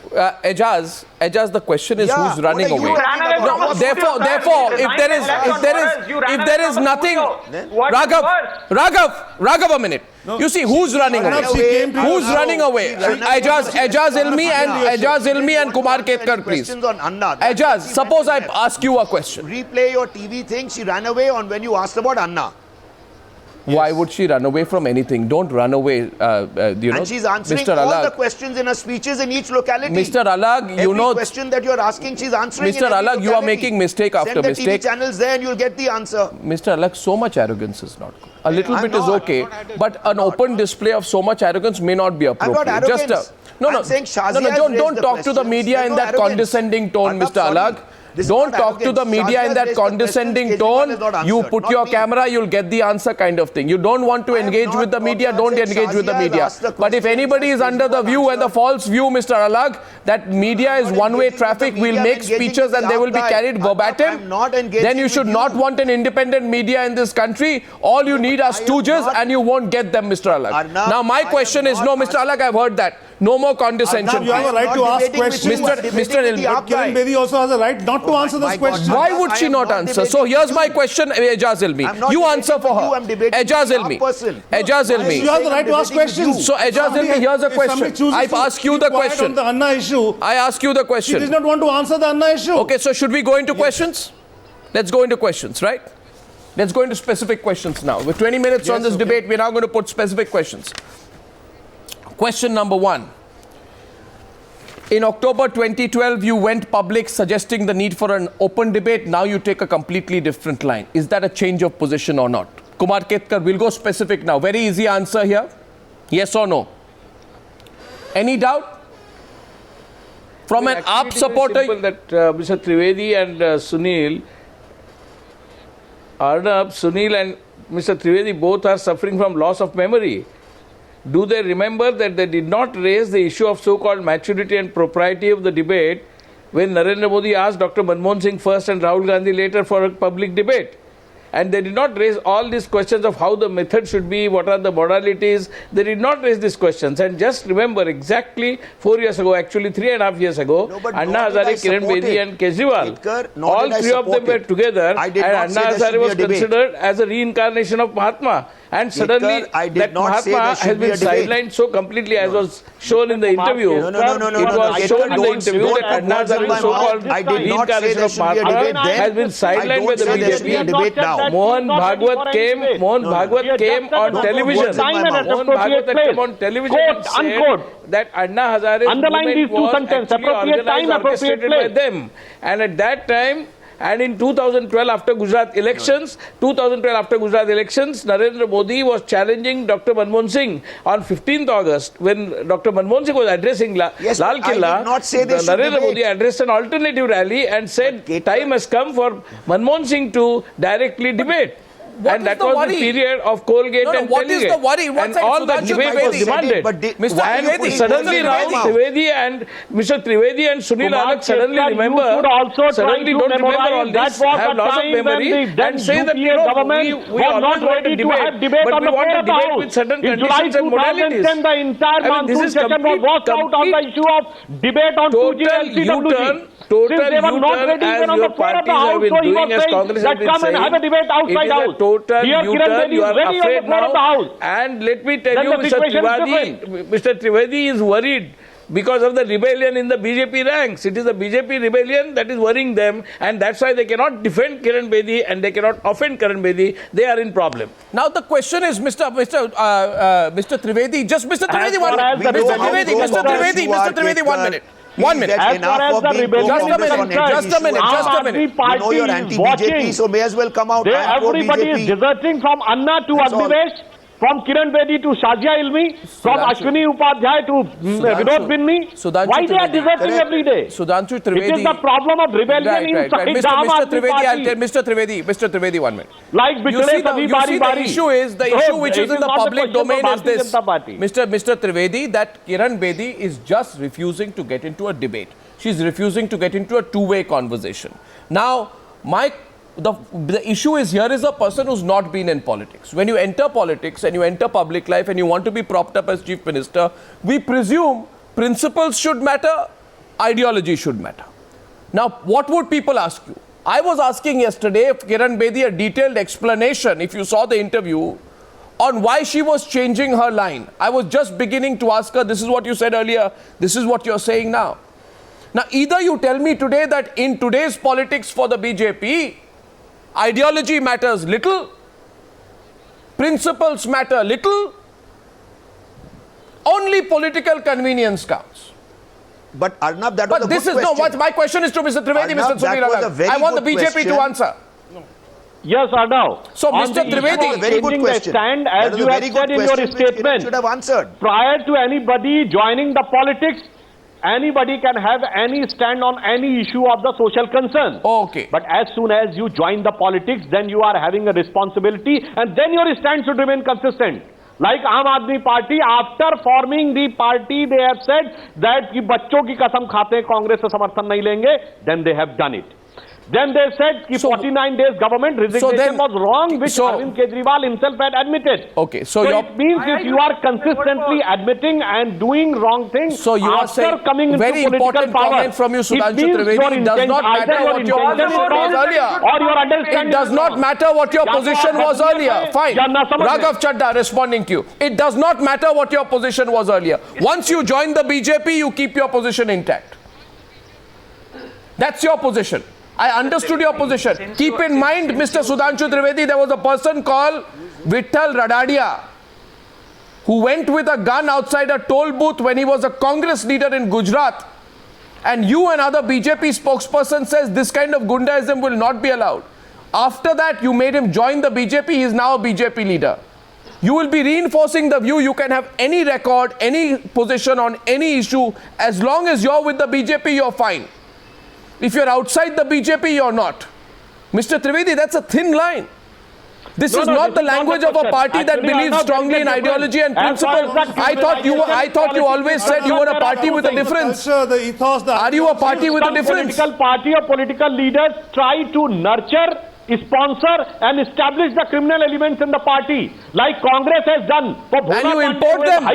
Ejaz, the question is Yeah, who's running what are you away. talking ran away about? from No, a therefore, studio, sir. therefore, You if there is, resigned if there is, and you ran if away there is from a nothing, studio. What is Raghav, worse? Raghav, a minute. You see, who's running Arnab, away? she came to Who's your running house. away? She ran away Ejaz from Ilmi and Kumar Ketkar, please. Questions on Anna. That's Ejaz, why she suppose I went to left. ask you a question. Replay your TV thing. She ran away on when you asked about Anna. Why would she run away from anything? Don't run away, you know, And she's answering Mr. all the Alag. questions in her speeches in each locality. Mr. Alag, you Every know, question that you're asking, she's answering. Mr. in every Alag, you are locality. making mistake after Send the mistake. TV channels there and you'll get the answer. Mr. Alag, so much arrogance is not good. A little I'm bit is not. okay, but an open display of so much arrogance may not be I'm not appropriate. arrogant. No, I'm saying Shazia has don't raised the talk to the questions. media There's in no that arrogance. condescending tone, Arnab, Mr. sorry. Alag. This is Don't not talk to the arrogance. media Shazia in has that raised the condescending questions. Kejriwal tone. has not You answered, put not your me. camera, you'll get the answer kind of thing. You don't want to I have engage not with the got media, that. don't I'm saying engage with the Shazia has media. asked the But if questions, anybody is just under the Kejriwal view and the answered. false view, Mr. Alag, that media is not one-way engaging with the traffic, media, we'll I'm make engaging speeches with and the they will be outside. carried verbatim. I'm not engaging Then you should with not you. want an independent media in this country. All you need are I am stooges not- and you won't get them, Mr. Alag. Arnab, Now my I am question is, no, not Mr. Alag, I've heard that. No more condescension. Arnab, you have a please. right to Not ask debating with you, questions. I'm debating Mr. with the Ilmi. outside. Kiran Bedi also has a right not to answer my this God. question. Why would I she am not not answer? debating So here's with my you. question, Ejaz I'm Ilmi. not You debating answer with for you, her. I'm debating Ejaz with the Ilmi. person. Ejaz Ilmi. You have the right to ask questions. So Ejaz Ilmi, here's a If somebody question. chooses I to ask you keep the quiet question. on the Anna issue. I ask you the She does question. not want to answer the Anna issue. Okay, so should we go into questions? Let's go into questions, right? Let's go into specific questions now. With 20 minutes on this debate, we're now going to put specific questions. Question number 1. In October 2012, you went public suggesting the need for an open debate. Now you take a completely different line. Is that a change of position or not? Kumar Ketkar, we'll go specific now. Very easy answer here. Yes or no? Any doubt? From an AAP supporter... Simple that Mr. Trivedi and Sunil, Arnab, Sunil and Mr. Trivedi both are suffering from loss of memory. Do they remember that they did not raise the issue of so-called maturity and propriety of the debate when Narendra Modi asked Dr. Manmohan Singh first and Rahul Gandhi later for a public debate? And they did not raise all these questions of how the method should be, what are the modalities. They did not raise these questions. And just remember, exactly 4 years ago, actually 3.5 years ago, No, but Anna nor did I Hazare, Kiran support Bedi it. and Kejriwal, Ketkar, nor all did I three of them support were it. together, I and did not Anna say there Hazare should be was a debate. considered as a reincarnation of Mahatma. And suddenly, I did that not say Mahatma there should has be a been debate. sidelined so completely, as was shown in the interview. No. It was shown in the interview that Anna Hazare, so-called I did not say reincarnation there of should be a Mahatma, debate then. has been sidelined by the I don't say there should be a BJP. debate now. Mohan Bhagwat came on television. words in my mouth. Mohan Bhagwat had come on television and said that Anna Hazare's Underline these movement two was sentences. actually Appropriate organized, time, appropriate orchestrated by place. them. And at that time, and in 2012 after Gujarat elections, Narendra Modi was challenging Dr. Manmohan Singh on 15th August when Dr. Manmohan Singh was addressing Lal Yes, but I Killa. did not say they should Narendra debate. Modi addressed an alternative rally and said time has come for Manmohan Singh to directly debate. What And is that the was worry? the period of Colgate No, and what is Telegate. the worry? One And second, all that Sudhanshu debate was Trivedi. demanded. But Mr. And Trivedi, suddenly Mr. now Trivedi. Mr. Trivedi and Sunil Kumar Alak suddenly Ketkar, remember, you should also suddenly try to don't remember all memorize this, that was have the loss of time when memory the then and say that, UPA government we was not always want ready to to have debate but on we the want floor to of the debate House. with certain In July conditions and 2010, modalities. the entire I mean, this monsoon is session was walked out on the issue of debate on 2G total and CWG. U-turn total since they were not U-turn ready as even on your the floor of the parties have House. been So he doing, was as saying Congress that have been come and saying. have a debate outside It is House. a total Here Kiran U-turn. Bedi You is are ready on the afraid floor of the now. House. And let me tell Then you, the Mr. situation is Trivedi, Mr. Trivedi is worried because of the rebellion in the BJP ranks. It is the BJP rebellion that is worrying them, and that's why they cannot defend Kiran Bedi and they cannot offend Kiran Bedi. They are in problem. Now the question is, Mr. Trivedi, just Mr. Trivedi, As far as the Mr. Trivedi, 1 minute. 1 minute. As far as the rebellion is concerned, just a minute. You know you're anti-BJP, so may as well come out. Everybody is deserting from Anna to Agnivesh, from Kiran Bedi to Shazia Ilmi, from Ashwini Upadhyay to Vinod Binni. Why they are deserting every day? Sudhanshu Trivedi. It is the problem of rebellion inside the Aam Aadmi Party. Mr. Trivedi, 1 minute. Like You see, the issue is, which is in the public domain is this, Mr. Trivedi, that Kiran Bedi is just refusing to get into a debate. She's refusing to get into a two-way conversation. Now, the issue is, here is a person who's not been in politics. When you enter politics and you enter public life and you want to be propped up as Chief Minister, we presume principles should matter, ideology should matter. Now, what would people ask you? I was asking yesterday Kiran Bedi a detailed explanation, if you saw the interview, on why she was changing her line. I was just beginning to ask her, this is what you said earlier, this is what you're saying now. Now, either you tell me today that in today's politics for the BJP, ideology matters little, principles matter little, only political convenience counts. But Arnab, that was a this good is question. no. My question is to Mr. Trivedi, Arnab, Mr. that was a Sunil. very I want the good BJP question. to answer. Yes, Arnav. So, On Mr. the issue Trivedi, of very good changing question. the stand, That as is you a have very said good in your question which Kiran statement, should have answered. prior to anybody joining the politics, anybody can have any stand on any issue of the social concern. Okay. But as soon as you join the politics, then you are having a responsibility, and then your stand should remain consistent. Like Aam Aadmi Party, after forming the party, they have said that कि बच्चों की कसम खाते हैं कांग्रेस से समर्थन नहीं लेंगे. Then they have done it. Then they said कि 49 days government resignation was wrong, which Arvind Kejriwal himself had admitted. Okay, so it means if you are consistently admitting and doing wrong things, so you are saying, coming into very important power, comment from you, Sudhanshu it means Trivedi, it does not matter what your position was earlier. Or your understanding It does not matter what your position was earlier. Fine. Raghav Chadda responding to you. It does not matter what your position was earlier. Once you join the BJP, you keep your position intact. That's your position. I understood your position. Keep in mind, Mr. Sudhanshu Trivedi, there was a person called Vittal Radadia who went with a gun outside a toll booth when he was a Congress leader in Gujarat. And you and other BJP spokesperson says this kind of Gundaism will not be allowed. After that, you made him join the BJP. He is now a BJP leader. You will be reinforcing the view you can have any record, any position on any issue. As long as you're with the BJP, you're fine. If you're outside the BJP, you're not. Mr. Trivedi, that's a thin line. This is not the language of a party that believes strongly in ideology and principle. I thought you always said you were a party with a difference. Are you a party with a difference? Political party or political leaders try to nurture, sponsor and establish the criminal elements in the party, like Congress has done. And you import them.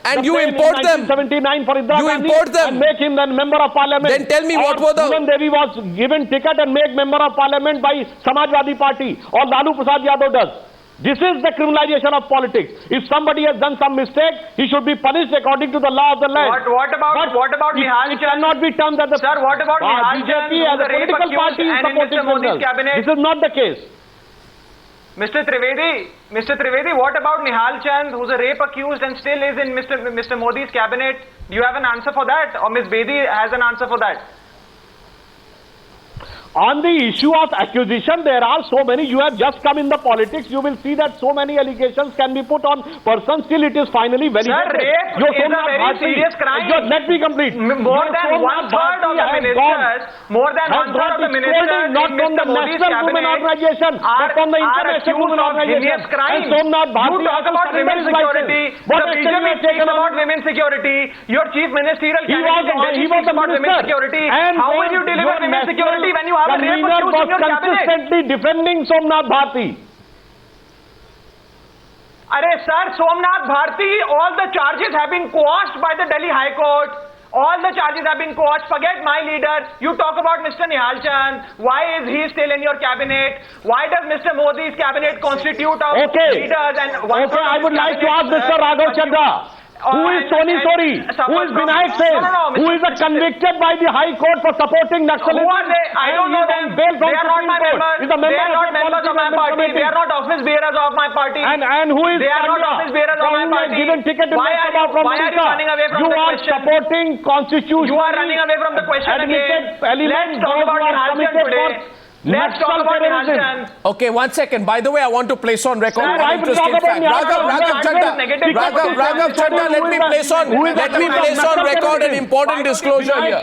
And you import them. 1979 for Indira You Gandhi import them. and make him then member of parliament. Then tell me what were the... Puran Devi was given ticket and made member of parliament by Samajwadi Party, or Lalu Prasad Yadav does. This is the criminalization of politics. If somebody has done some mistake, he should be punished according to the law of the land. What about Nihal It cannot be termed that the Sir, what about Nihal BJP as a political party is supporting criminals. This is not the case. Mr. Trivedi, what about Nihal Chand, who's a rape accused and still is in Mr. Modi's cabinet? Do you have an answer for that? Or Ms. Bedi has an answer for that? On the issue of accusation, there are so many. You have just come in the politics. You will see that so many allegations can be put on persons till it is finally validated. Sir, rape is a very serious crime. Let me complete. More than one-third of the ministers, not from the National Women Organization, but from the International Women Organization. And Somnath Bharti you talk about women's security. The BJP speaks about women's security. Your Chief Ministerial candidate was about women's security. How will you deliver women's security when you have a rape accused in your cabinet? Consistently defending Somnath Bharti. Sir, Somnath Bharti, all the charges have been quashed by the Delhi High Court. All the charges have been quashed. Forget my leader. You talk about Mr. Nihal Chand. Why is he still in your cabinet? Why does Mr. Modi's cabinet constitute of leaders? And I would like to ask Mr. Raghav Chadha. Who is Tony Sori? Who is Vinayak Sen? Who is convicted by the High Court for supporting Naxalists? Who are they? I don't know them. They are not my members. They are not members of my party. They are not office bearers of my party. And who is They are not office bearers of my party. Given ticket Why are you running away from the question? You are supporting constitution. You are running away from the question again. Let's talk about Nihal Chand today. Let's talk about Nihal Chand. Okay, 1 second. By the way, I want to place on record Sir, one interesting fact. Raghav Chadha, let me place on record an important disclosure here.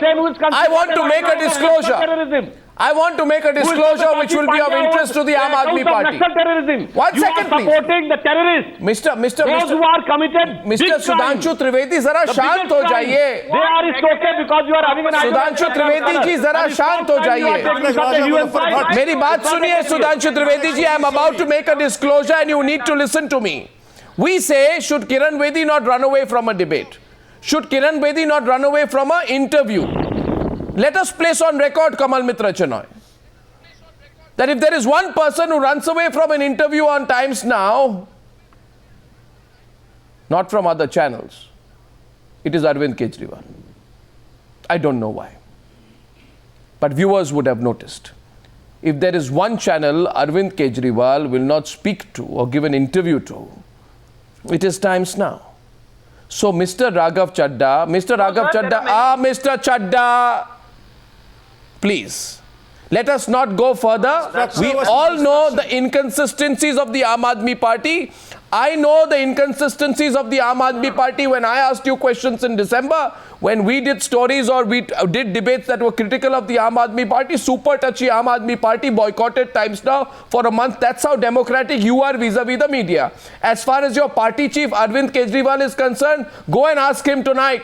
I want to make a disclosure. I want to make a disclosure which will be of interest to the Aam Aadmi Party. 1 second, please. You are supporting the terrorists. Those who are committed. Mr. Sudhanshu Trivedi, zara shant ho jaiye. They are okay because you are having an Sudhanshu Trivedi ji, zara shant ho jaiye. मेरी बात सुनिए Sudhanshu Trivedi ji, I am about to make a disclosure and you need to listen to me. We say, should Kiran Bedi not run away from a debate? Should Kiran Bedi not run away from an interview? Let us place on record, Kamal Mitra Chanoy, that if there is one person who runs away from an interview on Times Now, not from other channels, it is Arvind Kejriwal. I don't know why. But viewers would have noticed. If there is one channel Arvind Kejriwal will not speak to or give an interview to, it is Times Now. So Mr. Raghav Chadha, Mr. Chadha, please, let us not go further. We all know the inconsistencies of the Aam Aadmi Party. I know the inconsistencies of the Aam Aadmi Party. When I asked you questions in December, when we did stories or we did debates that were critical of the Aam Aadmi Party, super touchy Aam Aadmi Party boycotted Times Now for a month. That's how democratic you are vis-a-vis the media. As far as your party chief Arvind Kejriwal is concerned, go and ask him tonight.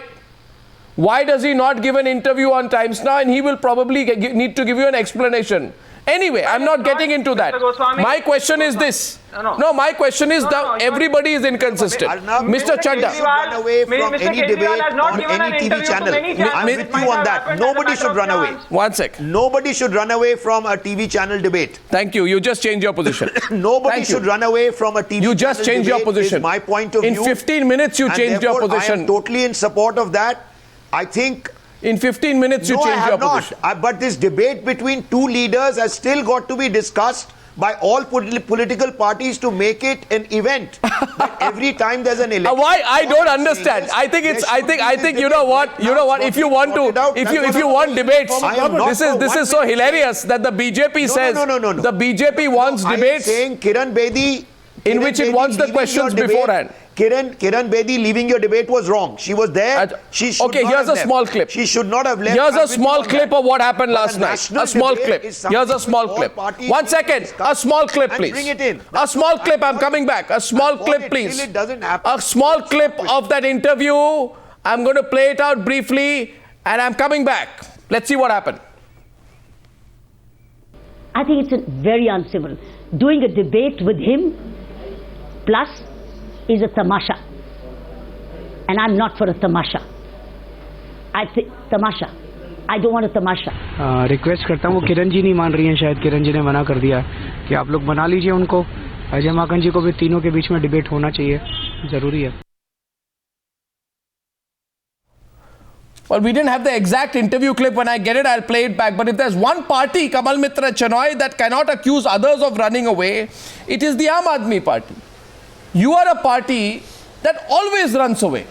Why does he not give an interview on Times Now? And he will probably need to give you an explanation. Anyway, I'm not getting into that. My question is this. No, my question is everybody is inconsistent. Mr. Chadha. Run away from any debate on any TV channel. I'm with you on that. Nobody should run away. 1 sec. Nobody should run away from a TV channel debate. Thank you. You just changed your position. Nobody should run away from a TV channel. You just changed your position. Is my point of view. In 15 minutes, you changed your position. I am totally in support of that. I think. In 15 minutes, you changed your position. But this debate between two leaders has still got to be discussed by all political parties to make it an event. That every time there's an election. Why? I don't understand. I think you know what? If you want to, if you want debates, this is so hilarious that the BJP says the BJP wants debates. Saying Kiran Bedi, in which it wants the questions beforehand. Kiran Bedi leaving your debate was wrong. She was there. She should not here's have a small clip. She should not have left. Here's a small clip of what happened last night. A small clip. Here's a small clip. 1 second. A small clip, please. Bring it in. A small clip. I'm coming back. A small clip, please. It doesn't happen. A small clip of that interview. I'm going to play it out briefly, and I'm coming back. Let's see what happened. I think it's very uncivil. Doing a debate with him, plus, is a tamasha. And I'm not for a tamasha. I think tamasha. I don't want a tamasha. Request करता हूँ, वो किरण जी नहीं मान रही हैं, शायद किरण जी ने मना कर दिया कि आप लोग बना लीजिए उनको. अजय माकन जी को भी तीनों के बीच में डिबेट होना चाहिए, जरूरी है. Well, we didn't have the exact interview clip. When I get it, I'll play it back. But if there's one party, Kamal Mitra Chanoy, that cannot accuse others of running away, it is the Aam Aadmi Party. You are a party that always runs away.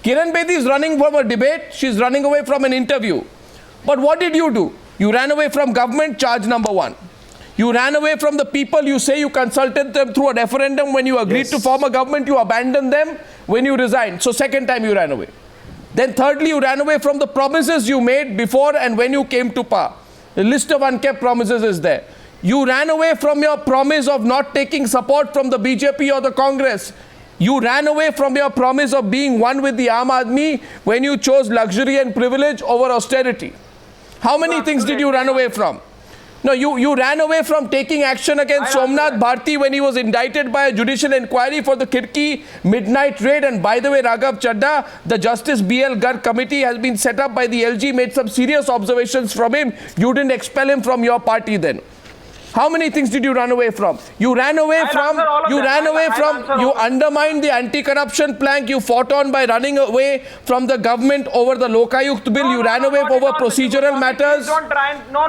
Kiran Bedi is running from a debate. She's running away from an interview. But what did you do? You ran away from government, charge number 1. You ran away from the people. You say you consulted them through a referendum. When you agreed to form a government, you abandoned them when you resigned. So second time you ran away. Then thirdly, you ran away from the promises you made before and when you came to power. The list of unkept promises is there. You ran away from your promise of not taking support from the BJP or the Congress. You ran away from your promise of being one with the Aam Aadmi when you chose luxury and privilege over austerity. How many things did you run away from? No, you ran away from taking action against Somnath Bharti when he was indicted by a judicial inquiry for the Khirki midnight raid. And by the way, Raghav Chadda, the Justice B.L. Garg committee has been set up by the LG, made some serious observations from him. You didn't expel him from your party then. How many things did you run away from? You ran away you undermined the anti-corruption plank you fought on by running away from the government over the Lokayukt bill. You ran away over procedural matters.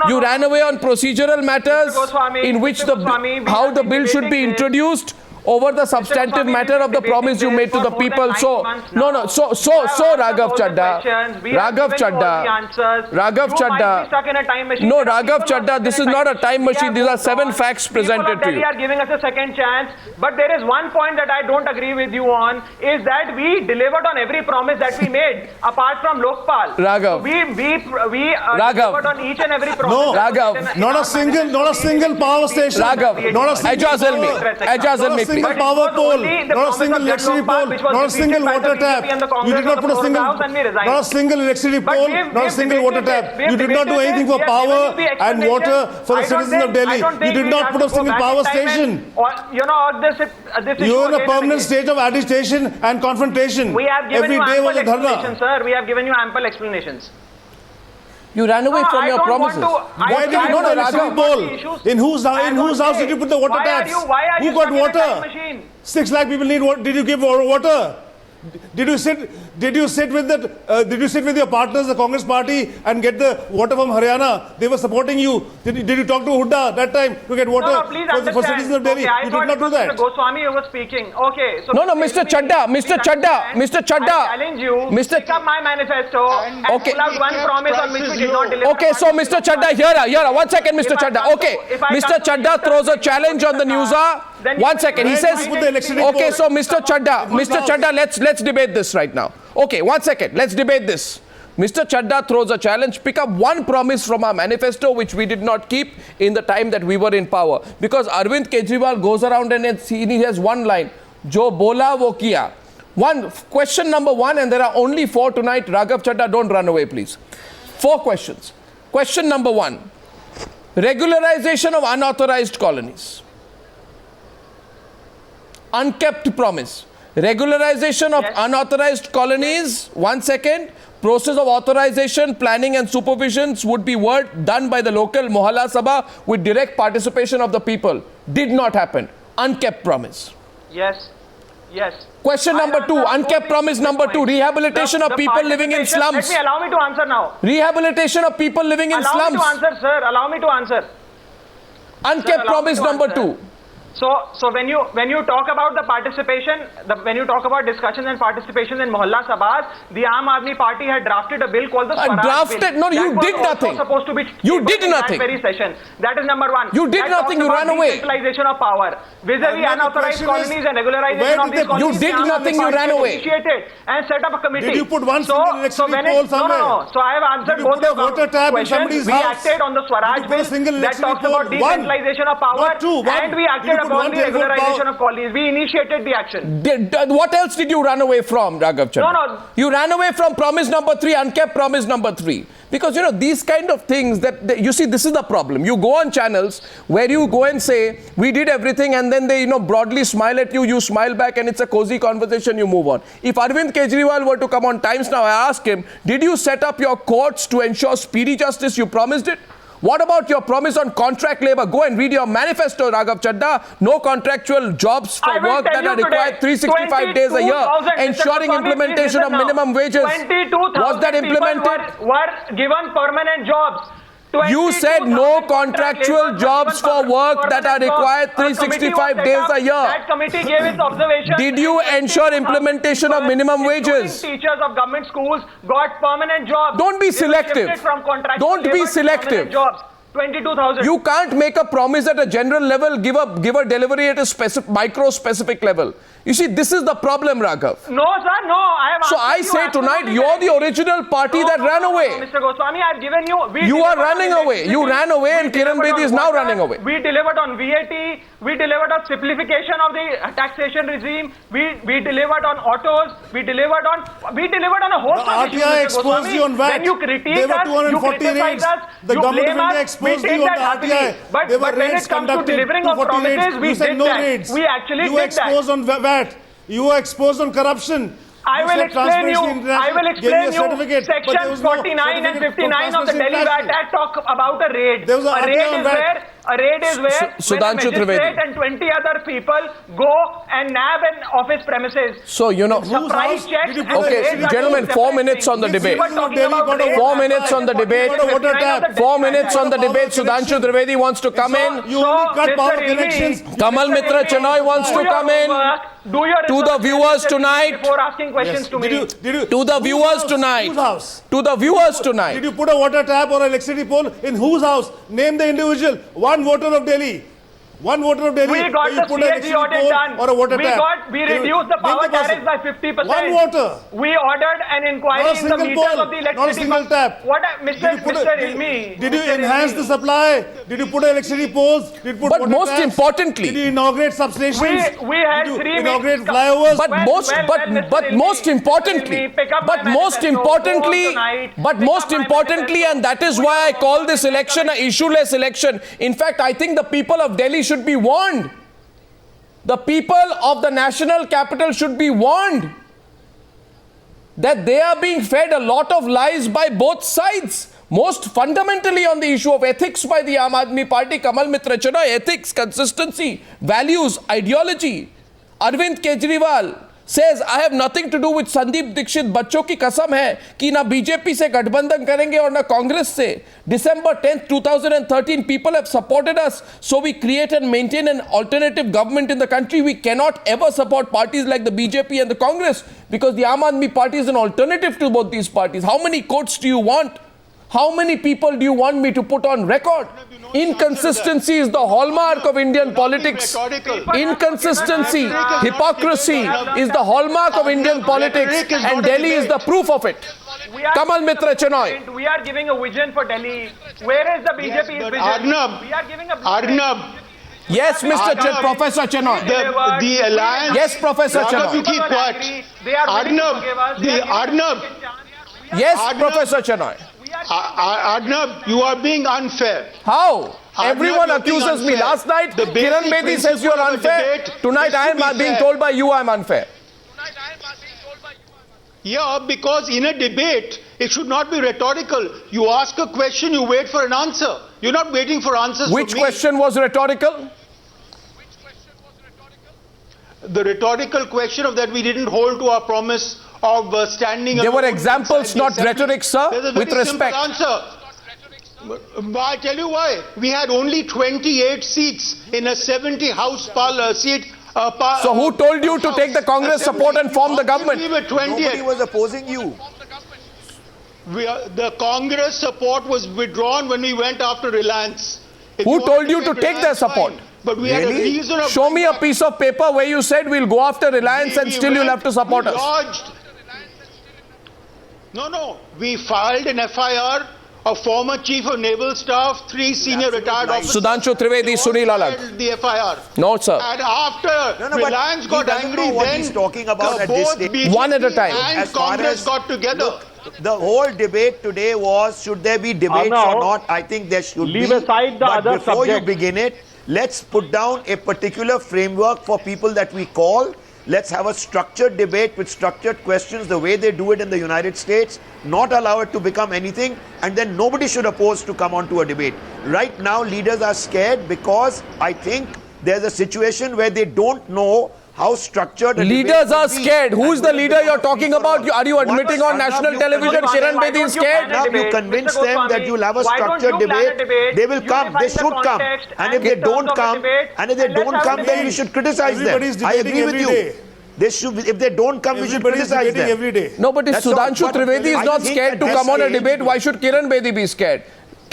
You ran away on procedural matters in which how the bill should be introduced over the substantive matter of the promise you made to the people. So, Raghav Chadda, this is not a time machine. These are 7 facts presented to you. People are giving us a second chance, but there is one point that I don't agree with you on, is that we delivered on every promise that we made, apart from Lokpal. Raghav. We delivered on each and every promise. No, Raghav. Not a single power station. Raghav, Ajaz me. Single power pole, not a single electricity pole, not a single water tap. You did not put not a single electricity pole, not a single water tap. You did not do anything for power and water for the citizens of Delhi. You did not put a single power station. You are in a permanent state of agitation and confrontation. Every day was a dharna. Sir, we have given you ample explanations. You ran away from your promises. Why did you put the electricity pole? In whose house did you put the water taps? Who got water? 6 lakh people need water. Did you give water? Did you sit with your partners, the Congress party, and get the water from Haryana? They were supporting you. Did you talk to Hooda that time to get water for citizens of Delhi? You did not do that. Mr. Goswami, you were speaking. Okay. So no, Mr. Chadda. I challenge you. Pick up my manifesto and pull out one promise on which we did not deliver. Okay, so Mr. Chadda, here, 1 second, Mr. Chadda. Okay, Mr. Chadda throws a challenge on the Newshour. 1 second, he says. Okay, so Mr. Chadda, let's debate this right now. Okay, 1 second, let's debate this. Mr. Chadda throws a challenge. Pick up one promise from our manifesto which we did not keep in the time that we were in power. Because Arvind Kejriwal goes around and he has one line, Jo bola wo kiya. Question number 1, and there are only 4 tonight. Raghav Chadda, don't run away, please. 4 questions. Question number 1, regularization of unauthorized colonies. Unkept promise. Regularization of unauthorized colonies. 1 second. Process of authorization, planning and supervisions would be done by the local Mohalla Sabha with direct participation of the people. Did not happen. Unkept promise. Yes. Question number 2, unkept promise number 2, rehabilitation of people living in slums. Allow me to answer now. Rehabilitation of people living in slums. Allow me to answer, sir. Allow me to answer. Unkept promise number 2. So when you talk about the participation, when you talk about discussions and participation in Mohalla Sabhas, the Aam Aadmi Party had drafted a bill called the Swaraj Bill. No, you did nothing. Supposed to be you did nothing. That very session. That is number 1. You did nothing. You ran away. Decentralization of power vis-a-vis unauthorized colonies and regularization of these colonies. You did nothing. You ran away. Initiated and set up a committee. Did you put one single electricity pole somewhere? No. So I have answered both the questions. We acted on the Swaraj Bill that talks about decentralization of power, and we acted upon the regularization of colonies. We initiated the action. What else did you run away from, Raghav Chadda? No. You ran away from promise number 3, unkept promise number 3. Because, these kind of things that you see, this is the problem. You go on channels where you go and say, we did everything, and then they, broadly smile at you, you smile back, and it's a cozy conversation, you move on. If Arvind Kejriwal were to come on Times Now, I ask him, did you set up your courts to ensure speedy justice? You promised it. What about your promise on contract labor? Go and read your manifesto, Raghav Chadda. No contractual jobs for work that are required 365 days a year. Ensuring implementation of minimum wages. 22,000 was that implemented? Were given permanent jobs. You said no contractual jobs for work that are required 365 days a year. That committee gave its observation. Did you ensure implementation of minimum wages? Teachers of government schools got permanent jobs. Don't be selective. Don't be selective. 22,000. You can't make a promise at a general level, give a delivery at a micro-specific level. You see, this is the problem, Raghav. No, sir, no. So I say tonight, you're the original party that ran away. Mr. Goswami, I've given you... You are running away. You ran away and Kiran Bedi is now running away. We delivered on VAT. We delivered on simplification of the taxation regime. We delivered on autos. We delivered on a whole bunch of issues. RTI exposed you on VAT. When you criticize us, you criticize us. The government of India exposed exposed take you on that the happily. RTI. But There were when it raids comes to conducted, delivering of 240 raids. promises, we You said did no that. raids. We actually You were did that. exposed on VAT. You were exposed on corruption. I You will said explain Transparency you. International I will gave explain a you. certificate, but there Section was no 49 and certificate from 59 of the Transparency Delhi VAT International. Act talk about a raid. There was A a raid RTI on is that. where when a Sudhanshu magistrate Trivedi. and 20 other people go and nab an office premises. So, you know, Surprise checks. Did you and put okay, raids are gentlemen, two 4 separate minutes on the things. debate. We were talking Delhi about got a raids 4 and minutes on the Section debate. 49 Water of tap. the Delhi 4 VAT minutes Act. on the debate. Sudhanshu Trivedi wants to come in. You only cut power Mr. connections. Kamal Mr. Mitra Ilmi, Chenoy wants do to your come in. homework, do your To the research, viewers Mr. tonight. Before asking questions to me. To the viewers tonight. Whose house? To the viewers Did tonight. you put a water tap or electricity pole in whose house? Name the individual. One voter of Delhi. One voter of Delhi. We got where the you put an CAG electricity audit pole done. or a water tap. We reduced the Name power person. tariffs by 50%. One voter. We ordered an inquiry Not a in the single meters pole, of the electricity. not a single tap. What, Mr. Ilmi? Did you Mr. enhance Ilmi. the supply? Did you put electricity poles? Did you put But water most taps? importantly- did you inaugurate substations? We had did you 3 inaugurate weeks- flyovers? But Well, most, well, but, well, Mr. but Ilmi, most Mr. importantly, Ilmi, pick up but my most manifesto, importantly, go tonight, but pick most up my importantly, manifesto. and that is why I call this election a issueless election. In fact, I think the people of Delhi should be warned. The people of the national capital should be warned that they are being fed a lot of lies by both sides. Most fundamentally on the issue of ethics by the Aam Aadmi Party, Kamal Mitra Chenoy, ethics, consistency, values, ideology. Arvind Kejriwal says, I have nothing to do with Sandeep Dixit. बच्चों की कसम है कि ना BJP से गठबंधन करेंगे और ना कांग्रेस से. December 10th, 2013, people have supported us. So we create and maintain an alternative government in the country. We cannot ever support parties like the BJP and the Congress because the Aam Aadmi Party is an alternative to both these parties. How many quotes do you want? How many people do you want me to put on record? Inconsistency is the hallmark of Indian politics. Inconsistency, hypocrisy is the hallmark of Indian politics, and Delhi is the proof of it. Kamal Mitra Chenoy. We are giving a vision for Delhi. Where is the BJP's vision? Arnab, We are giving a Arnab, Yes, Mr. Professor Chenoy. the alliance. Yes, Professor Raghav, you Chenoy. keep quiet. Arnab, Yes, Professor Chenoy. Arnab, you are being unfair. How? Everyone you're being accuses me. unfair. Last night, The Kiran basic Bedi says you principle are of a unfair. debate Tonight, is to I am be being fair. told by you I am unfair. Yeah, because in a debate, it should not be rhetorical. You ask a question, you wait for an answer. You're not waiting for answers Which from me. question was rhetorical? The rhetorical question of that we didn't hold to our promise of standing. There were alone examples, inside the not assembly. rhetoric, sir. There's a very With respect. simple answer. But I tell you why. We had only 28 seats in a 70 house seat. So who told you to take the Congress support and form the government? We were 28. Nobody was opposing you. The Congress support was withdrawn when we went after Reliance. If Who want told you to take take their Reliance, support? fine. But we had a Really? reason of Show me a piece of paper where you said we'll go after Reliance and still you'll have to support us. Lodged. No. We filed an FIR. A former chief of naval staff, 3 senior retired officers. Sudhanshu Trivedi, they all Sunil Alag. filed the FIR. No, sir. And after No, but Reliance he got doesn't angry, know what then he's talking about at this both stage. BJP One at a time. and As far Congress as- got together. Look, the whole debate today was should there be debates Now, or not? I think there should leave be. aside the but other before you subjects. begin it, let's put down a particular framework for people that we call. Let's have a structured debate with structured questions the way they do it in the United States, not allow it to become anything, and then nobody should oppose to come on to a debate. Right now, leaders are scared because I think there's a situation where they don't know how structured a Leaders debate are should be. scared. Who is And the will it leader you're become talking free for about? all? Are you admitting on national television Kiran Bedi is scared? Now you convince them that you'll have a structured debate. They will come. They should come. And if they don't come, then we should criticize them. Everybody's I agree debating with every you. day. They should. If they don't come, we should Everybody's criticize debating them. every day. No, but if That's all. Sudhanshu But Trivedi is I not think scared at to this come on a stage- debate, why should Kiran Bedi be scared?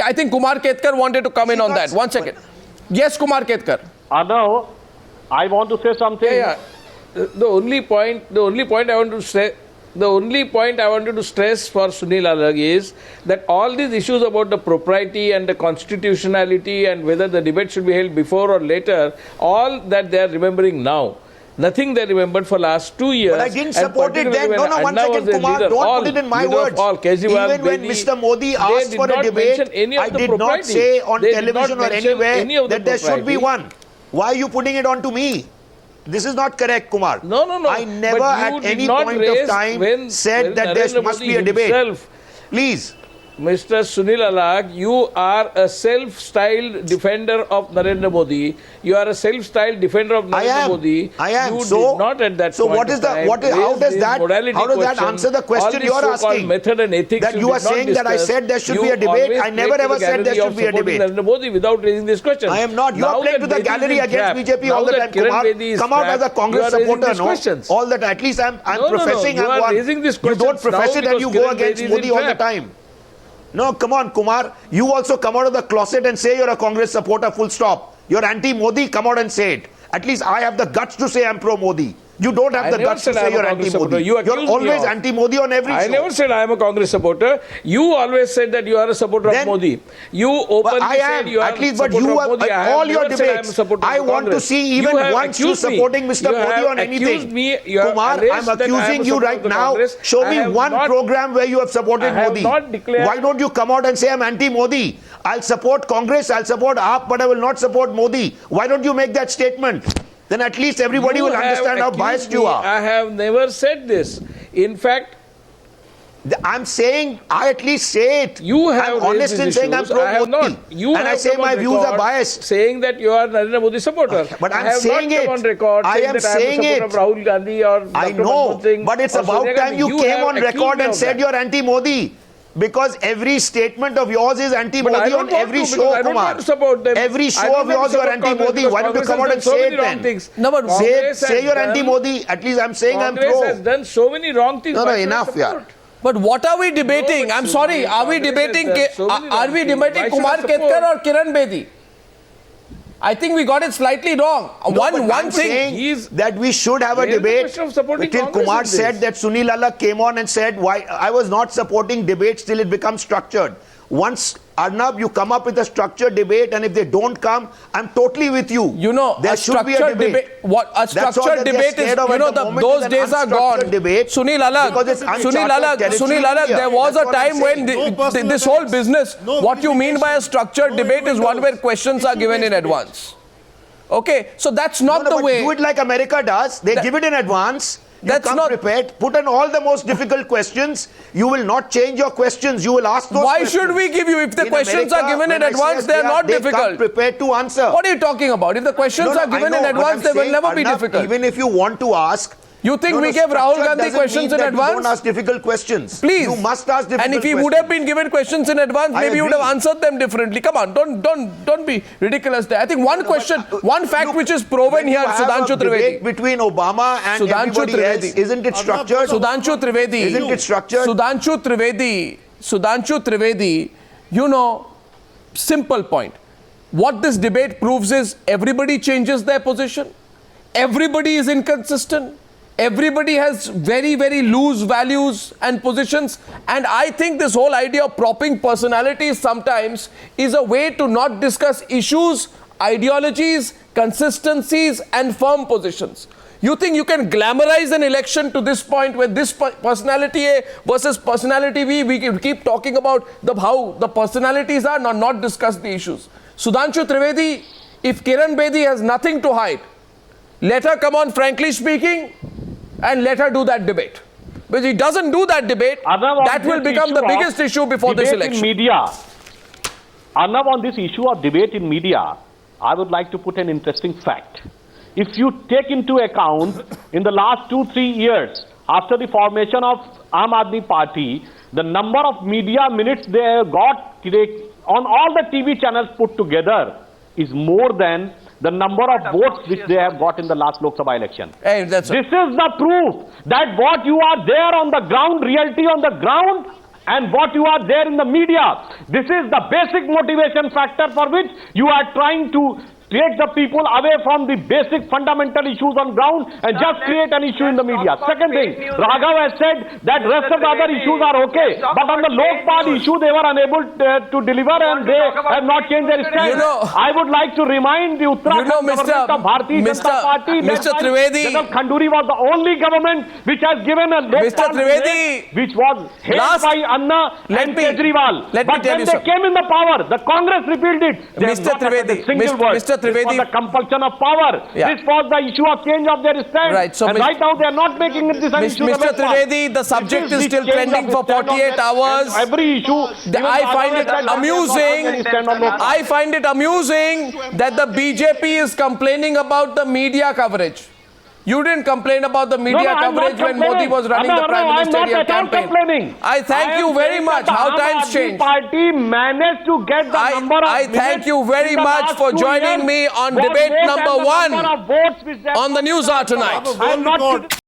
I think Kumar Ketkar wanted to come in on that. One second. Yes, Kumar Ketkar. Now, I want to say something. Yeah. The only point I want to say, the only point I wanted to stress for Sunil Alag is that all these issues about the propriety and the constitutionality and whether the debate should be held before or later, all that they are remembering now. Nothing they remembered for last 2 years. But I didn't support it then. No, one second, Kumar. Don't put it in my words. Kejriwal, Even when Bedi, Mr. Modi asked for a debate, I did not say on television or anywhere that there should be one. Why are you putting it on to me? This is not correct, Kumar. No. I never at any point of time said that there must be a debate. Please. Mr. Sunil Alagh, you are a self-styled defender of Narendra Modi. You are a self-styled defender of Narendra Modi. I am. You So, did not at that so point what is the time how does that question, answer the question you are asking? Method and ethics that you are saying that I said there should be a debate. I never ever said there should be a debate. Narendra Modi without raising this question. I am not. You are playing to the gallery against BJP all the time. Kumar, come out as a Congress supporter, no? All the time. At least I'm professing I'm one. You don't profess it and you go against Modi all the time. No, come on, Kumar. You also come out of the closet and say you're a Congress supporter, full stop. You're anti-Modi, come out and say it. At least I have the guts to say I'm pro-Modi. You don't have the guts to say you're anti-Modi. You're always anti-Modi on every show. I never said I am a Congress supporter. You always said that you are a supporter of Modi. You openly said you are a supporter of Modi. All your debates, I want to see even once you supporting Mr. Modi on anything. Kumar, I'm accusing you right now. Show me one program where you have supported Modi. Why don't you come out and say I'm anti-Modi? I'll support Congress, I'll support AAP, but I will not support Modi. Why don't you make that statement? Then at least everybody will understand how biased you are. I have never said this. In fact, I'm saying, I at least say it. You have I'm honest in saying I'm pro-Modi. And I say my views are biased. Saying that you are Narendra Modi supporter. But I'm saying it. I am saying it. Rahul Gandhi or I know, but it's about time you came on record and said you're anti-Modi. Because every statement of yours is anti-Modi on every show, Kumar. I don't want to support them. Every show of yours you are anti-Modi. Why don't you come out and say it then? No, but say you're anti-Modi. At least I'm saying I'm pro. Congress has done so many wrong things. No, enough, yeah. But what are we debating? I'm sorry. Are we debating Kumar Ketkar or Kiran Bedi? I think we got it slightly wrong. One thing is that we should have a debate. Till Kumar said that Sunil Alagh came on and said why I was not supporting debates till it becomes structured. Once Arnab, you come up with a structured debate, and if they don't come, I'm totally with you. You know, there should be a debate. What a structured debate is, you know, those days are gone. Sunil Alagh, there was a time when this whole business, what you mean by a structured debate is one where questions are given in advance. Okay, so that's not the way. Do it like America does. They give it in advance. That's not prepared. Put in all the most difficult questions. You will not change your questions. You will ask those questions. Why should we give you? If the questions are given in advance, they are not difficult. They come prepared to answer. What are you talking about? If the questions are given in advance, they will never be difficult. Even if you want to ask. You think we gave Rahul Gandhi questions in advance? Don't ask difficult questions. Please. You must ask difficult questions. And if he would have been given questions in advance, maybe he would have answered them differently. Come on, don't be ridiculous there. I think one question, one fact which is proven here, Sudhanshu Trivedi. Between Obama and everybody else, isn't it structured? Sudhanshu Trivedi. Isn't it structured? Sudhanshu Trivedi, you know, simple point. What this debate proves is everybody changes their position. Everybody is inconsistent. Everybody has very, very loose values and positions. And I think this whole idea of propping personalities sometimes is a way to not discuss issues, ideologies, consistencies, and firm positions. You think you can glamorize an election to this point where this personality A versus personality B, we can keep talking about how the personalities are, not discuss the issues. Sudhanshu Trivedi, if Kiran Bedi has nothing to hide, let her come on, frankly speaking, and let her do that debate. But if he doesn't do that debate, that will become the biggest issue before this election. Arnab, on this issue of debate in media, I would like to put an interesting fact. If you take into account, in the last 2-3 years, after the formation of Aam Aadmi Party, the number of media minutes they have got on all the TV channels put together is more than the number of votes which they have got in the last Lok Sabha election. Hey, this is the proof that what you are there on the ground, reality on the ground, and what you are there in the media. This is the basic motivation factor for which you are trying to take the people away from the basic fundamental issues on ground and just create an issue in the media. Second thing, Raghav has said that rest of the other issues are okay, but on the Lokpal issue they were unable to deliver and they have not changed their stand. I would like to remind the Uttarakhand government of Bharatiya Janata Party. Mr. Trivedi, General Khanduri was the only government which has given a Lokpal debate, which was held by Anna and Kejriwal. But when they came in the power, the Congress repealed it. Mr. Trivedi, Mr. This was the compulsion of power. This was the issue of change of their stand. Right. So and right now they are not making it this an issue. Mr. Trivedi, the subject is still trending for 48 hours. Every issue. I find it amusing. I find it amusing that the BJP is complaining about the media coverage. You didn't complain about the media coverage when Modi was running the Prime Ministerial campaign. I thank you very much. How times change. Party managed to get the number of I thank you very much for joining me on debate number 1 on the Newshour tonight.